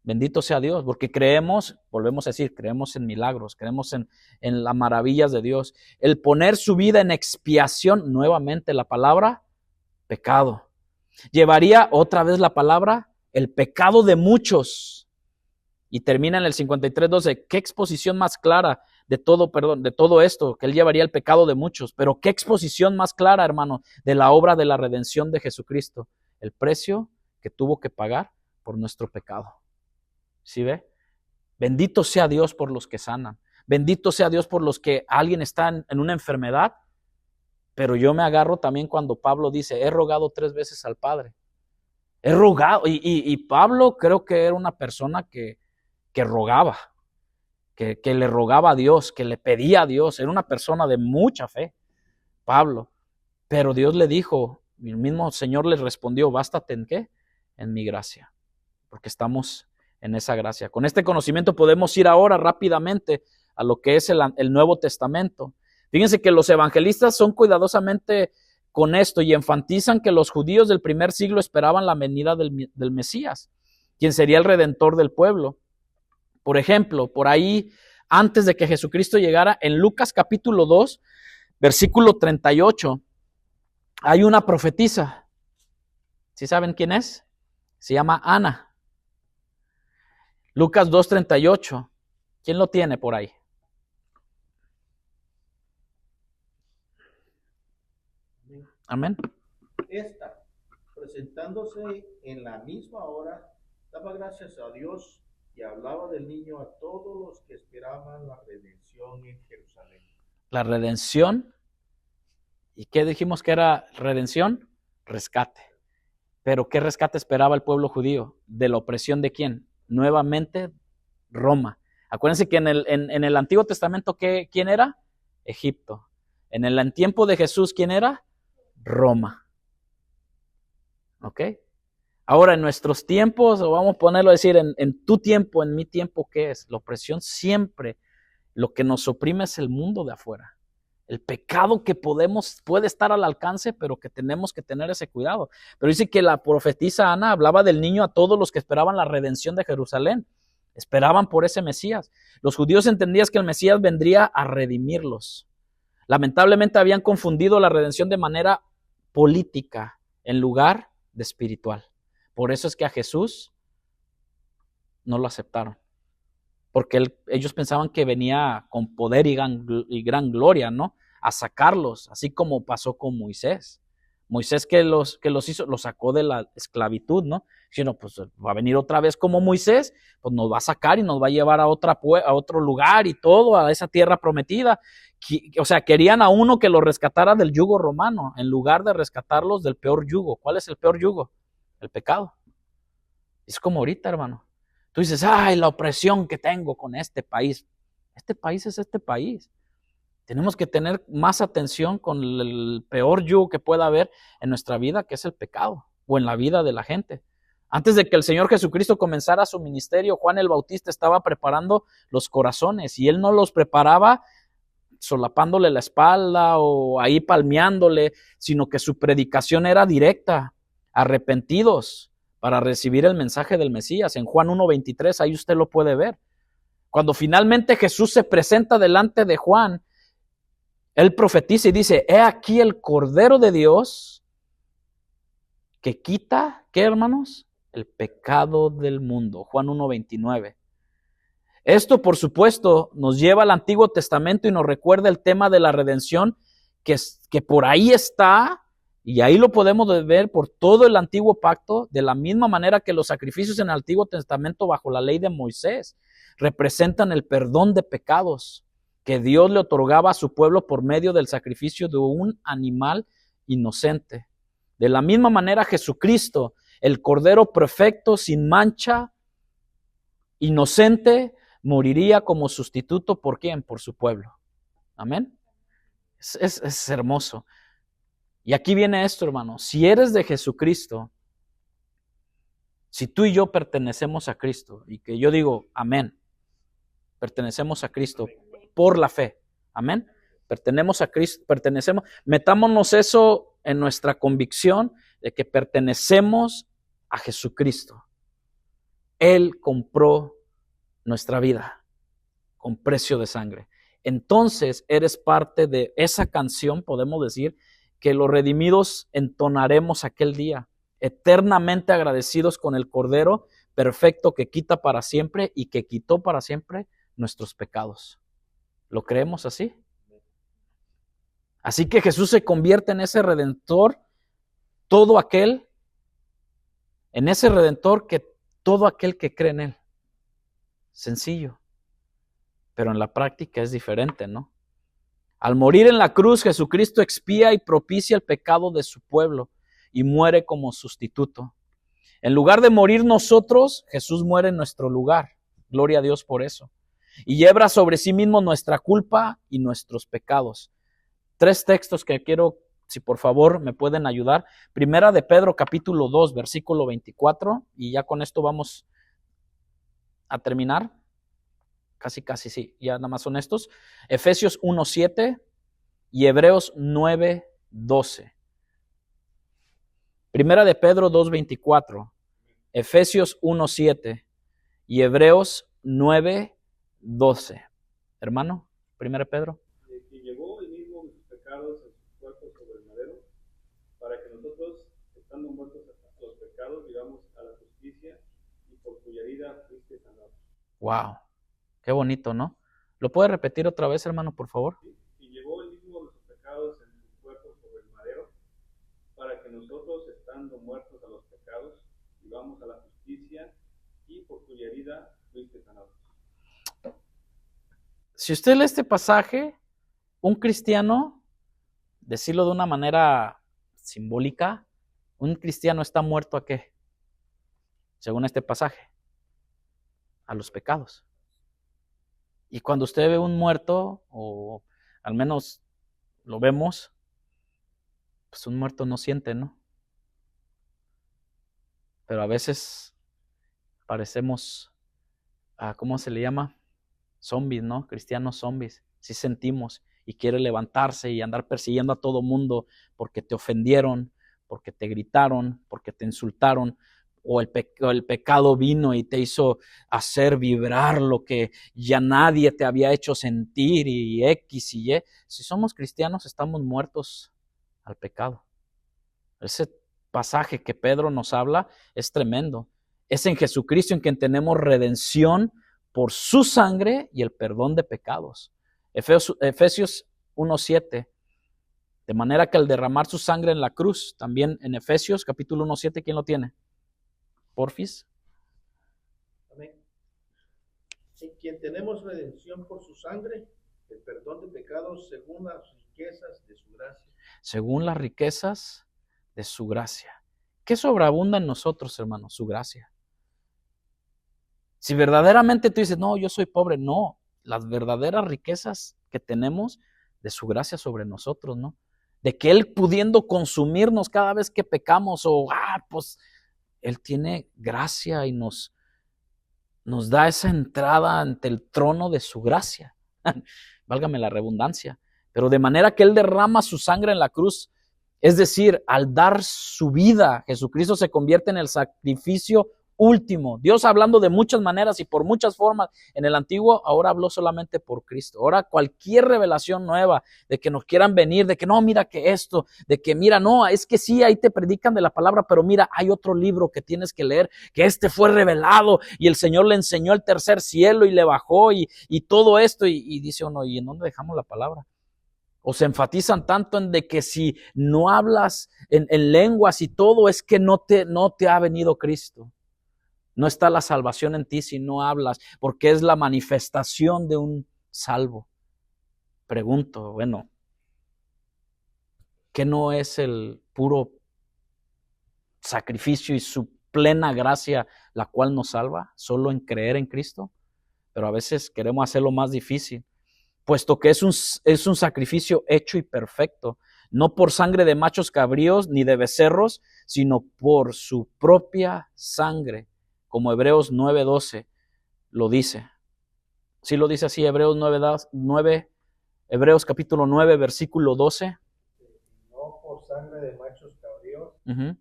Bendito sea Dios, porque creemos, volvemos a decir, creemos en milagros, creemos en las maravillas de Dios. El poner su vida en expiación, nuevamente la palabra, pecado. Llevaría otra vez la palabra, el pecado de muchos. Y termina en el 53:12. Qué exposición más clara de todo esto, que Él llevaría el pecado de muchos. Pero qué exposición más clara, hermano, de la obra de la redención de Jesucristo. El precio que tuvo que pagar por nuestro pecado. ¿Sí ve? Bendito sea Dios por los que sanan. Bendito sea Dios por los que alguien está en una enfermedad. Pero yo me agarro también cuando Pablo dice, he rogado 3 veces al Padre. He rogado. Y Pablo creo que era una persona que rogaba, que le rogaba a Dios, que le pedía a Dios. Era una persona de mucha fe, Pablo. Pero Dios le dijo, el mismo Señor le respondió, bástate en ¿qué? En mi gracia, porque estamos en esa gracia. Con este conocimiento podemos ir ahora rápidamente a lo que es el Nuevo Testamento. Fíjense que los evangelistas son cuidadosamente con esto y enfatizan que los judíos del primer siglo esperaban la venida del Mesías, quien sería el redentor del pueblo. Por ejemplo, por ahí, antes de que Jesucristo llegara, en Lucas capítulo 2, versículo 38, hay una profetisa. ¿Sí saben quién es? Se llama Ana. Lucas 2:38. ¿Quién lo tiene por ahí? Amén. Esta, presentándose en la misma hora, daba gracias a Dios y hablaba del niño a todos los que esperaban la redención en Jerusalén. La redención. ¿Y qué dijimos que era redención? Rescate. Pero ¿qué rescate esperaba el pueblo judío? ¿De la opresión de quién? Nuevamente, Roma. Acuérdense que en el Antiguo Testamento, ¿quién era? Egipto. En el tiempo de Jesús, ¿quién era? Roma. ¿Ok? Ahora, en nuestros tiempos, o vamos a ponerlo a decir, en tu tiempo, en mi tiempo, ¿qué es? La opresión siempre, lo que nos oprime es el mundo de afuera. El pecado que puede estar al alcance, pero que tenemos que tener ese cuidado. Pero dice que la profetisa Ana hablaba del niño a todos los que esperaban la redención de Jerusalén. Esperaban por ese Mesías. Los judíos entendían que el Mesías vendría a redimirlos. Lamentablemente habían confundido la redención de manera política en lugar de espiritual. Por eso es que a Jesús no lo aceptaron. Porque ellos pensaban que venía con poder y gran gloria, ¿no? A sacarlos, así como pasó con Moisés. Moisés que los hizo, los sacó de la esclavitud, ¿no? Sino, pues va a venir otra vez como Moisés, pues nos va a sacar y nos va a llevar a otro lugar y todo, a esa tierra prometida. O sea, querían a uno que los rescatara del yugo romano, en lugar de rescatarlos del peor yugo. ¿Cuál es el peor yugo? El pecado. Es como ahorita, hermano. Tú dices, ay, la opresión que tengo con este país. Este país es este país. Tenemos que tener más atención con el peor yugo que pueda haber en nuestra vida, que es el pecado, o en la vida de la gente. Antes de que el Señor Jesucristo comenzara su ministerio, Juan el Bautista estaba preparando los corazones, y él no los preparaba solapándole la espalda o ahí palmeándole, sino que su predicación era directa, arrepentidos, para recibir el mensaje del Mesías. En Juan 1:23, ahí usted lo puede ver. Cuando finalmente Jesús se presenta delante de Juan, él profetiza y dice, he aquí el Cordero de Dios que quita, ¿qué, hermanos? El pecado del mundo. Juan 1:29. Esto, por supuesto, nos lleva al Antiguo Testamento y nos recuerda el tema de la redención, que por ahí está, y ahí lo podemos ver por todo el Antiguo Pacto, de la misma manera que los sacrificios en el Antiguo Testamento bajo la ley de Moisés representan el perdón de pecados que Dios le otorgaba a su pueblo por medio del sacrificio de un animal inocente. De la misma manera, Jesucristo, el Cordero perfecto, sin mancha, inocente, moriría como sustituto. ¿Por quién? Por su pueblo. Amén. Es hermoso. Y aquí viene esto, hermano. Si eres de Jesucristo, si tú y yo pertenecemos a Cristo, y que yo digo, amén, pertenecemos a Cristo por la fe. Amén. Pertenecemos a Cristo, metámonos eso en nuestra convicción de que pertenecemos a Jesucristo. Él compró nuestra vida con precio de sangre. Entonces eres parte de esa canción, podemos decir, que los redimidos entonaremos aquel día, eternamente agradecidos con el Cordero perfecto que quita para siempre y que quitó para siempre nuestros pecados. ¿Lo creemos así? Así que Jesús se convierte en ese redentor, todo aquel que cree en él. Sencillo. Pero en la práctica es diferente, ¿no? Al morir en la cruz, Jesucristo expía y propicia el pecado de su pueblo y muere como sustituto. En lugar de morir nosotros, Jesús muere en nuestro lugar. Gloria a Dios por eso. Y lleva sobre sí mismo nuestra culpa y nuestros pecados. 3 textos que quiero, si por favor me pueden ayudar. Primera de Pedro, capítulo 2, versículo 24, y ya con esto vamos a terminar. Casi, sí, ya nada más son estos. Efesios 1:7 y Hebreos 9:12. Primera de Pedro 2:24, Efesios 1:7 y Hebreos 9:12. Hermano, Primera de Pedro. Y llevó el mismo sus pecados en sus cuerpos sobre el madero, para que nosotros, estando muertos a los pecados, vivamos a la justicia, y por cuya herida fuiste sanados. Wow. Qué bonito, ¿no? ¿Lo puede repetir otra vez, hermano, por favor? Y llevó el mismo de sus pecados en sus cuerpos sobre el madero, para que nosotros, estando muertos a los pecados, vivamos a la justicia, y por cuya herida fuiste sanado. Si usted lee este pasaje, un cristiano, decirlo de una manera simbólica, un cristiano está muerto ¿a qué? Según este pasaje, a los pecados. Y cuando usted ve un muerto, o al menos lo vemos, pues un muerto no siente, ¿no? Pero a veces parecemos, ¿cómo se le llama? Zombies, ¿no? Cristianos zombies. Sí sentimos y quiere levantarse y andar persiguiendo a todo mundo porque te ofendieron, porque te gritaron, porque te insultaron, o el pecado vino y te hizo hacer vibrar lo que ya nadie te había hecho sentir y X y Y. Si somos cristianos, estamos muertos al pecado. Ese pasaje que Pedro nos habla es tremendo. Es en Jesucristo en quien tenemos redención por su sangre y el perdón de pecados. Efesios 1:7. De manera que al derramar su sangre en la cruz, también en Efesios capítulo 1:7, ¿quién lo tiene? Porfis. Amén. En quien tenemos redención por su sangre, el perdón de pecados según las riquezas de su gracia. Según las riquezas de su gracia. ¿Qué sobreabunda en nosotros, hermanos? Su gracia. Si verdaderamente tú dices, no, yo soy pobre, no. Las verdaderas riquezas que tenemos de su gracia sobre nosotros, ¿no? De que Él pudiendo consumirnos cada vez que pecamos o, pues, Él tiene gracia y nos da esa entrada ante el trono de su gracia. Válgame la redundancia. Pero de manera que Él derrama su sangre en la cruz, es decir, al dar su vida, Jesucristo se convierte en el sacrificio último. Dios hablando de muchas maneras y por muchas formas en el antiguo, ahora habló solamente por Cristo. Ahora cualquier revelación nueva de que nos quieran venir, de que no, mira que esto, de que mira, no, es que sí, ahí te predican de la palabra, pero mira, hay otro libro que tienes que leer, que este fue revelado y el Señor le enseñó el tercer cielo y le bajó y todo esto y dice uno, ¿y en dónde dejamos la palabra? O se enfatizan tanto en de que si no hablas en lenguas y todo, es que no te ha venido Cristo. No está la salvación en ti si no hablas, porque es la manifestación de un salvo. Pregunto, bueno, ¿qué no es el puro sacrificio y su plena gracia la cual nos salva? Solo en creer en Cristo. Pero a veces queremos hacerlo más difícil, puesto que es un sacrificio hecho y perfecto, no por sangre de machos cabríos ni de becerros, sino por su propia sangre, como Hebreos 9:12 lo dice. ¿Sí lo dice así Hebreos 9, Hebreos capítulo 9, versículo 12? No por sangre de machos cabríos Uh-huh.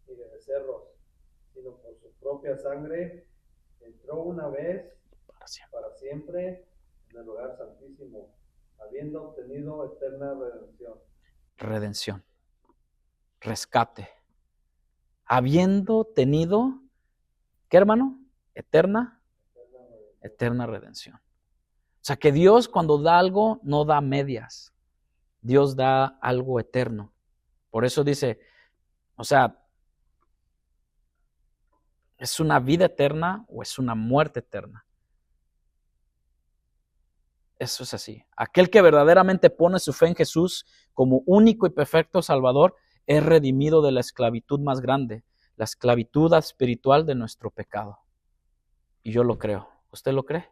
ni de becerros, sino por su propia sangre, entró una vez para siempre en el lugar santísimo, habiendo obtenido eterna redención. Redención, rescate, habiendo tenido, ¿qué, hermano? Eterna redención. O sea que Dios cuando da algo no da medias, Dios da algo eterno. Por eso dice, o sea, ¿es una vida eterna o es una muerte eterna? Eso es así. Aquel que verdaderamente pone su fe en Jesús como único y perfecto Salvador es redimido de la esclavitud más grande, la esclavitud espiritual de nuestro pecado. Y yo lo creo. ¿Usted lo cree?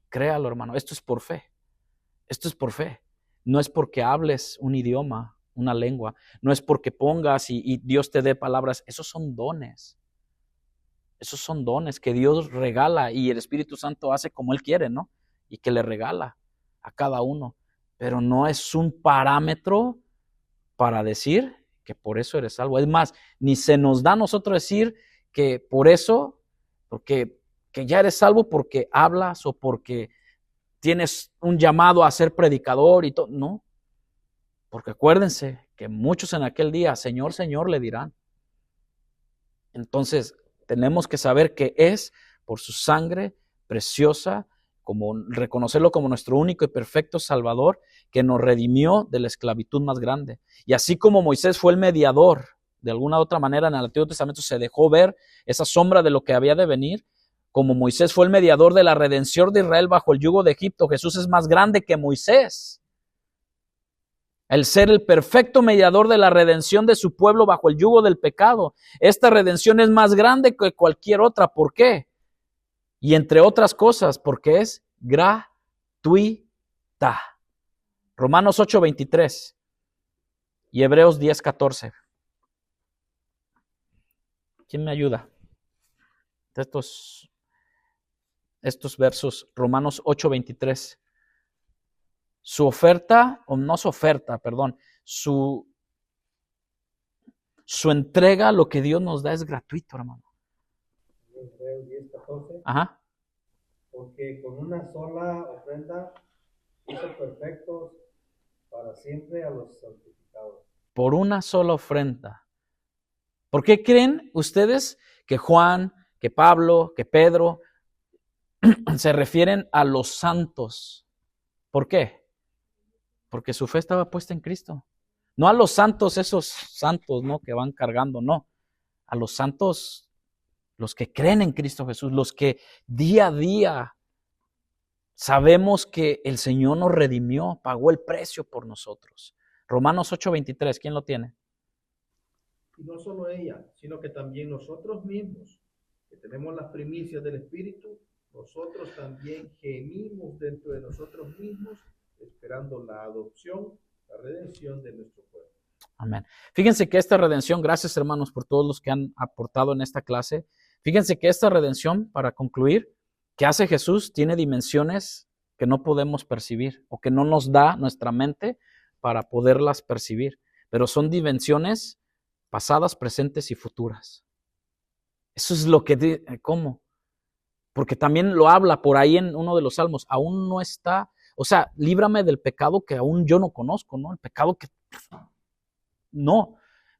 Créalo, hermano. Esto es por fe. Esto es por fe. No es porque hables un idioma, una lengua. No es porque pongas y Dios te dé palabras. Esos son dones. Esos son dones que Dios regala y el Espíritu Santo hace como Él quiere, ¿no? Y que le regala a cada uno. Pero no es un parámetro para decir que por eso eres salvo. Es más, ni se nos da a nosotros decir que por eso, porque que ya eres salvo porque hablas o porque tienes un llamado a ser predicador y todo. No, porque acuérdense que muchos en aquel día, Señor, Señor, le dirán. Entonces, tenemos que saber que es por su sangre preciosa, como reconocerlo como nuestro único y perfecto Salvador, que nos redimió de la esclavitud más grande. Y así como Moisés fue el mediador, de alguna otra manera en el Antiguo Testamento se dejó ver esa sombra de lo que había de venir, como Moisés fue el mediador de la redención de Israel bajo el yugo de Egipto, Jesús es más grande que Moisés. El ser el perfecto mediador de la redención de su pueblo bajo el yugo del pecado. Esta redención es más grande que cualquier otra. ¿Por qué? Y entre otras cosas, porque es gratuita. Romanos 8:23 y Hebreos 10:14. ¿Quién me ayuda? Estos versos, Romanos 8:23. Su oferta, o no su oferta, perdón, su entrega, lo que Dios nos da es gratuito, hermano. Hebreos 10:14. Ajá. Porque con una sola ofrenda hizo perfectos para siempre a los santificados. Por una sola ofrenda. ¿Por qué creen ustedes que Juan, que Pablo, que Pedro se refieren a los santos? ¿Por qué? Porque su fe estaba puesta en Cristo. No a los santos, esos santos, ¿no? Que van cargando, no. A los santos, los que creen en Cristo Jesús, los que día a día sabemos que el Señor nos redimió, pagó el precio por nosotros. Romanos 8:23, ¿quién lo tiene? Y no solo ella, sino que también nosotros mismos, que tenemos las primicias del Espíritu, nosotros también gemimos dentro de nosotros mismos, esperando la adopción, la redención de nuestro pueblo. Amén. Fíjense que esta redención, gracias hermanos por todos los que han aportado en esta clase, fíjense que esta redención, para concluir, que hace Jesús, tiene dimensiones que no podemos percibir o que no nos da nuestra mente para poderlas percibir, pero son dimensiones pasadas, presentes y futuras. Eso es lo que, ¿cómo? Porque también lo habla por ahí en uno de los salmos, aún no está, o sea, líbrame del pecado que aún yo no conozco, ¿no? El pecado que no.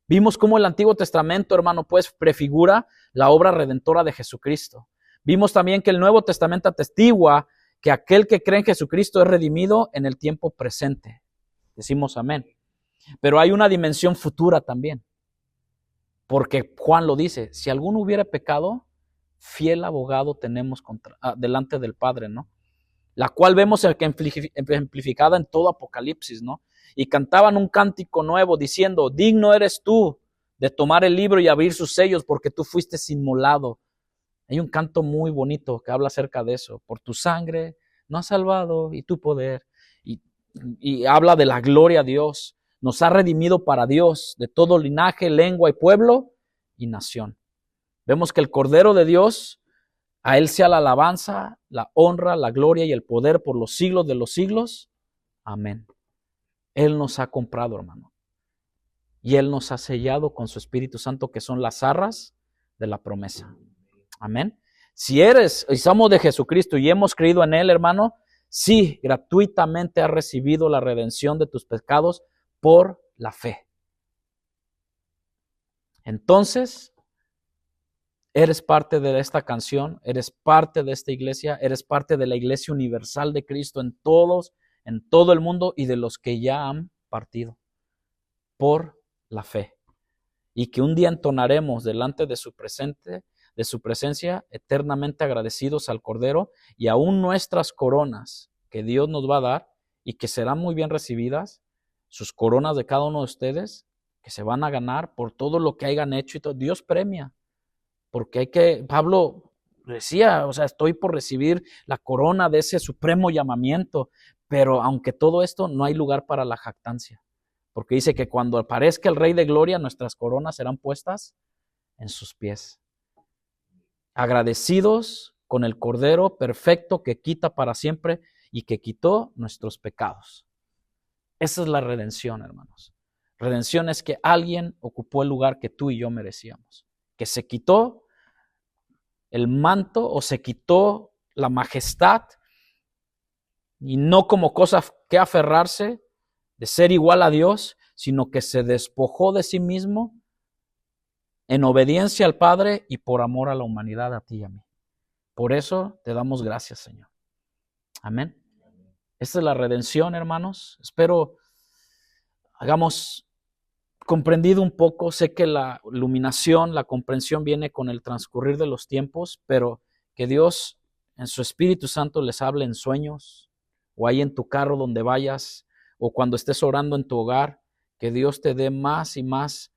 Vimos cómo el Antiguo Testamento, hermano, pues prefigura la obra redentora de Jesucristo. Vimos también que el Nuevo Testamento atestigua que aquel que cree en Jesucristo es redimido en el tiempo presente. Decimos amén. Pero hay una dimensión futura también. Porque Juan lo dice, si alguno hubiera pecado, fiel abogado tenemos delante del Padre, ¿no? La cual vemos ejemplificada en todo Apocalipsis, ¿no? Y cantaban un cántico nuevo diciendo, digno eres tú de tomar el libro y abrir sus sellos porque tú fuiste inmolado. Hay un canto muy bonito que habla acerca de eso. Por tu sangre nos has salvado y tu poder. Y habla de la gloria a Dios. Nos ha redimido para Dios de todo linaje, lengua y pueblo y nación. Vemos que el Cordero de Dios, a Él sea la alabanza, la honra, la gloria y el poder por los siglos de los siglos. Amén. Él nos ha comprado, hermano. Y Él nos ha sellado con su Espíritu Santo, que son las arras de la promesa. Amén. Si somos de Jesucristo y hemos creído en Él, hermano, sí, gratuitamente has recibido la redención de tus pecados por la fe. Entonces, eres parte de esta canción, eres parte de esta iglesia, eres parte de la iglesia universal de Cristo en todo el mundo y de los que ya han partido por la fe. Y que un día entonaremos delante de su presencia, eternamente agradecidos al Cordero, y aún nuestras coronas que Dios nos va a dar y que serán muy bien recibidas, sus coronas de cada uno de ustedes, que se van a ganar por todo lo que hayan hecho y todo. Dios premia, porque Pablo decía, o sea, estoy por recibir la corona de ese supremo llamamiento, pero aunque todo esto, no hay lugar para la jactancia, porque dice que cuando aparezca el Rey de Gloria, nuestras coronas serán puestas en sus pies. Agradecidos con el Cordero perfecto que quita para siempre y que quitó nuestros pecados. Esa es la redención, hermanos. Redención es que alguien ocupó el lugar que tú y yo merecíamos, que se quitó el manto o se quitó la majestad y no como cosa que aferrarse de ser igual a Dios, sino que se despojó de sí mismo en obediencia al Padre y por amor a la humanidad, a ti y a mí. Por eso te damos gracias, Señor. Amén. Esta es la redención, hermanos. Espero hagamos comprendido un poco. Sé que la iluminación, la comprensión viene con el transcurrir de los tiempos, pero Que Dios en su Espíritu Santo les hable en sueños, o ahí en tu carro donde vayas, o cuando estés orando en tu hogar. Que Dios te dé más y más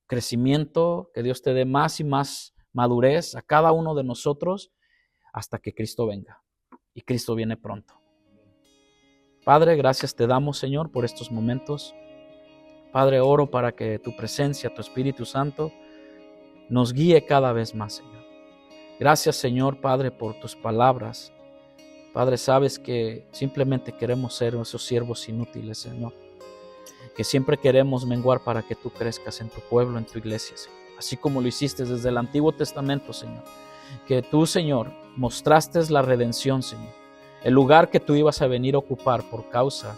crecimiento, que Dios te dé más y más madurez a cada uno de nosotros hasta que Cristo venga. Y Cristo viene pronto. Padre, gracias te damos, Señor, por estos momentos. Padre, oro para que tu presencia, tu Espíritu Santo, nos guíe cada vez más, Señor. Gracias, Señor, Padre, por tus palabras. Padre, sabes que simplemente queremos ser esos siervos inútiles, Señor. Que siempre queremos menguar para que tú crezcas en tu pueblo, en tu iglesia, Señor. Así como lo hiciste desde el Antiguo Testamento, Señor. Que tú, Señor, mostraste la redención, Señor. El lugar que tú ibas a venir a ocupar por causa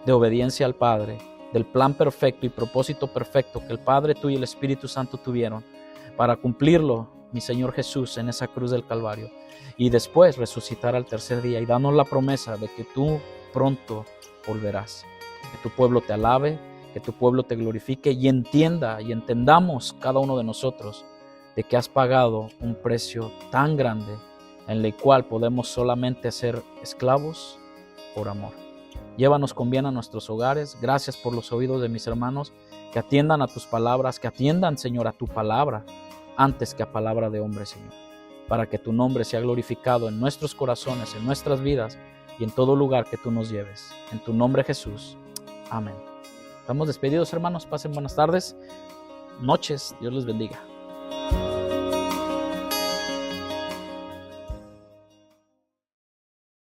de obediencia al Padre, del plan perfecto y propósito perfecto que el Padre, tú y el Espíritu Santo tuvieron para cumplirlo, mi Señor Jesús, en esa cruz del Calvario, y después resucitar al tercer día y darnos la promesa de que tú pronto volverás. Que tu pueblo te alabe, que tu pueblo te glorifique y entienda y entendamos cada uno de nosotros de que has pagado un precio tan grande en el cual podemos solamente ser esclavos por amor. Llévanos con bien a nuestros hogares. Gracias por los oídos de mis hermanos que atiendan a tus palabras, que atiendan, Señor, a tu palabra antes que a palabra de hombre, Señor, para que tu nombre sea glorificado en nuestros corazones, en nuestras vidas y en todo lugar que tú nos lleves. En tu nombre, Jesús. Amén. Estamos despedidos, hermanos. Pasen buenas tardes, noches. Dios les bendiga.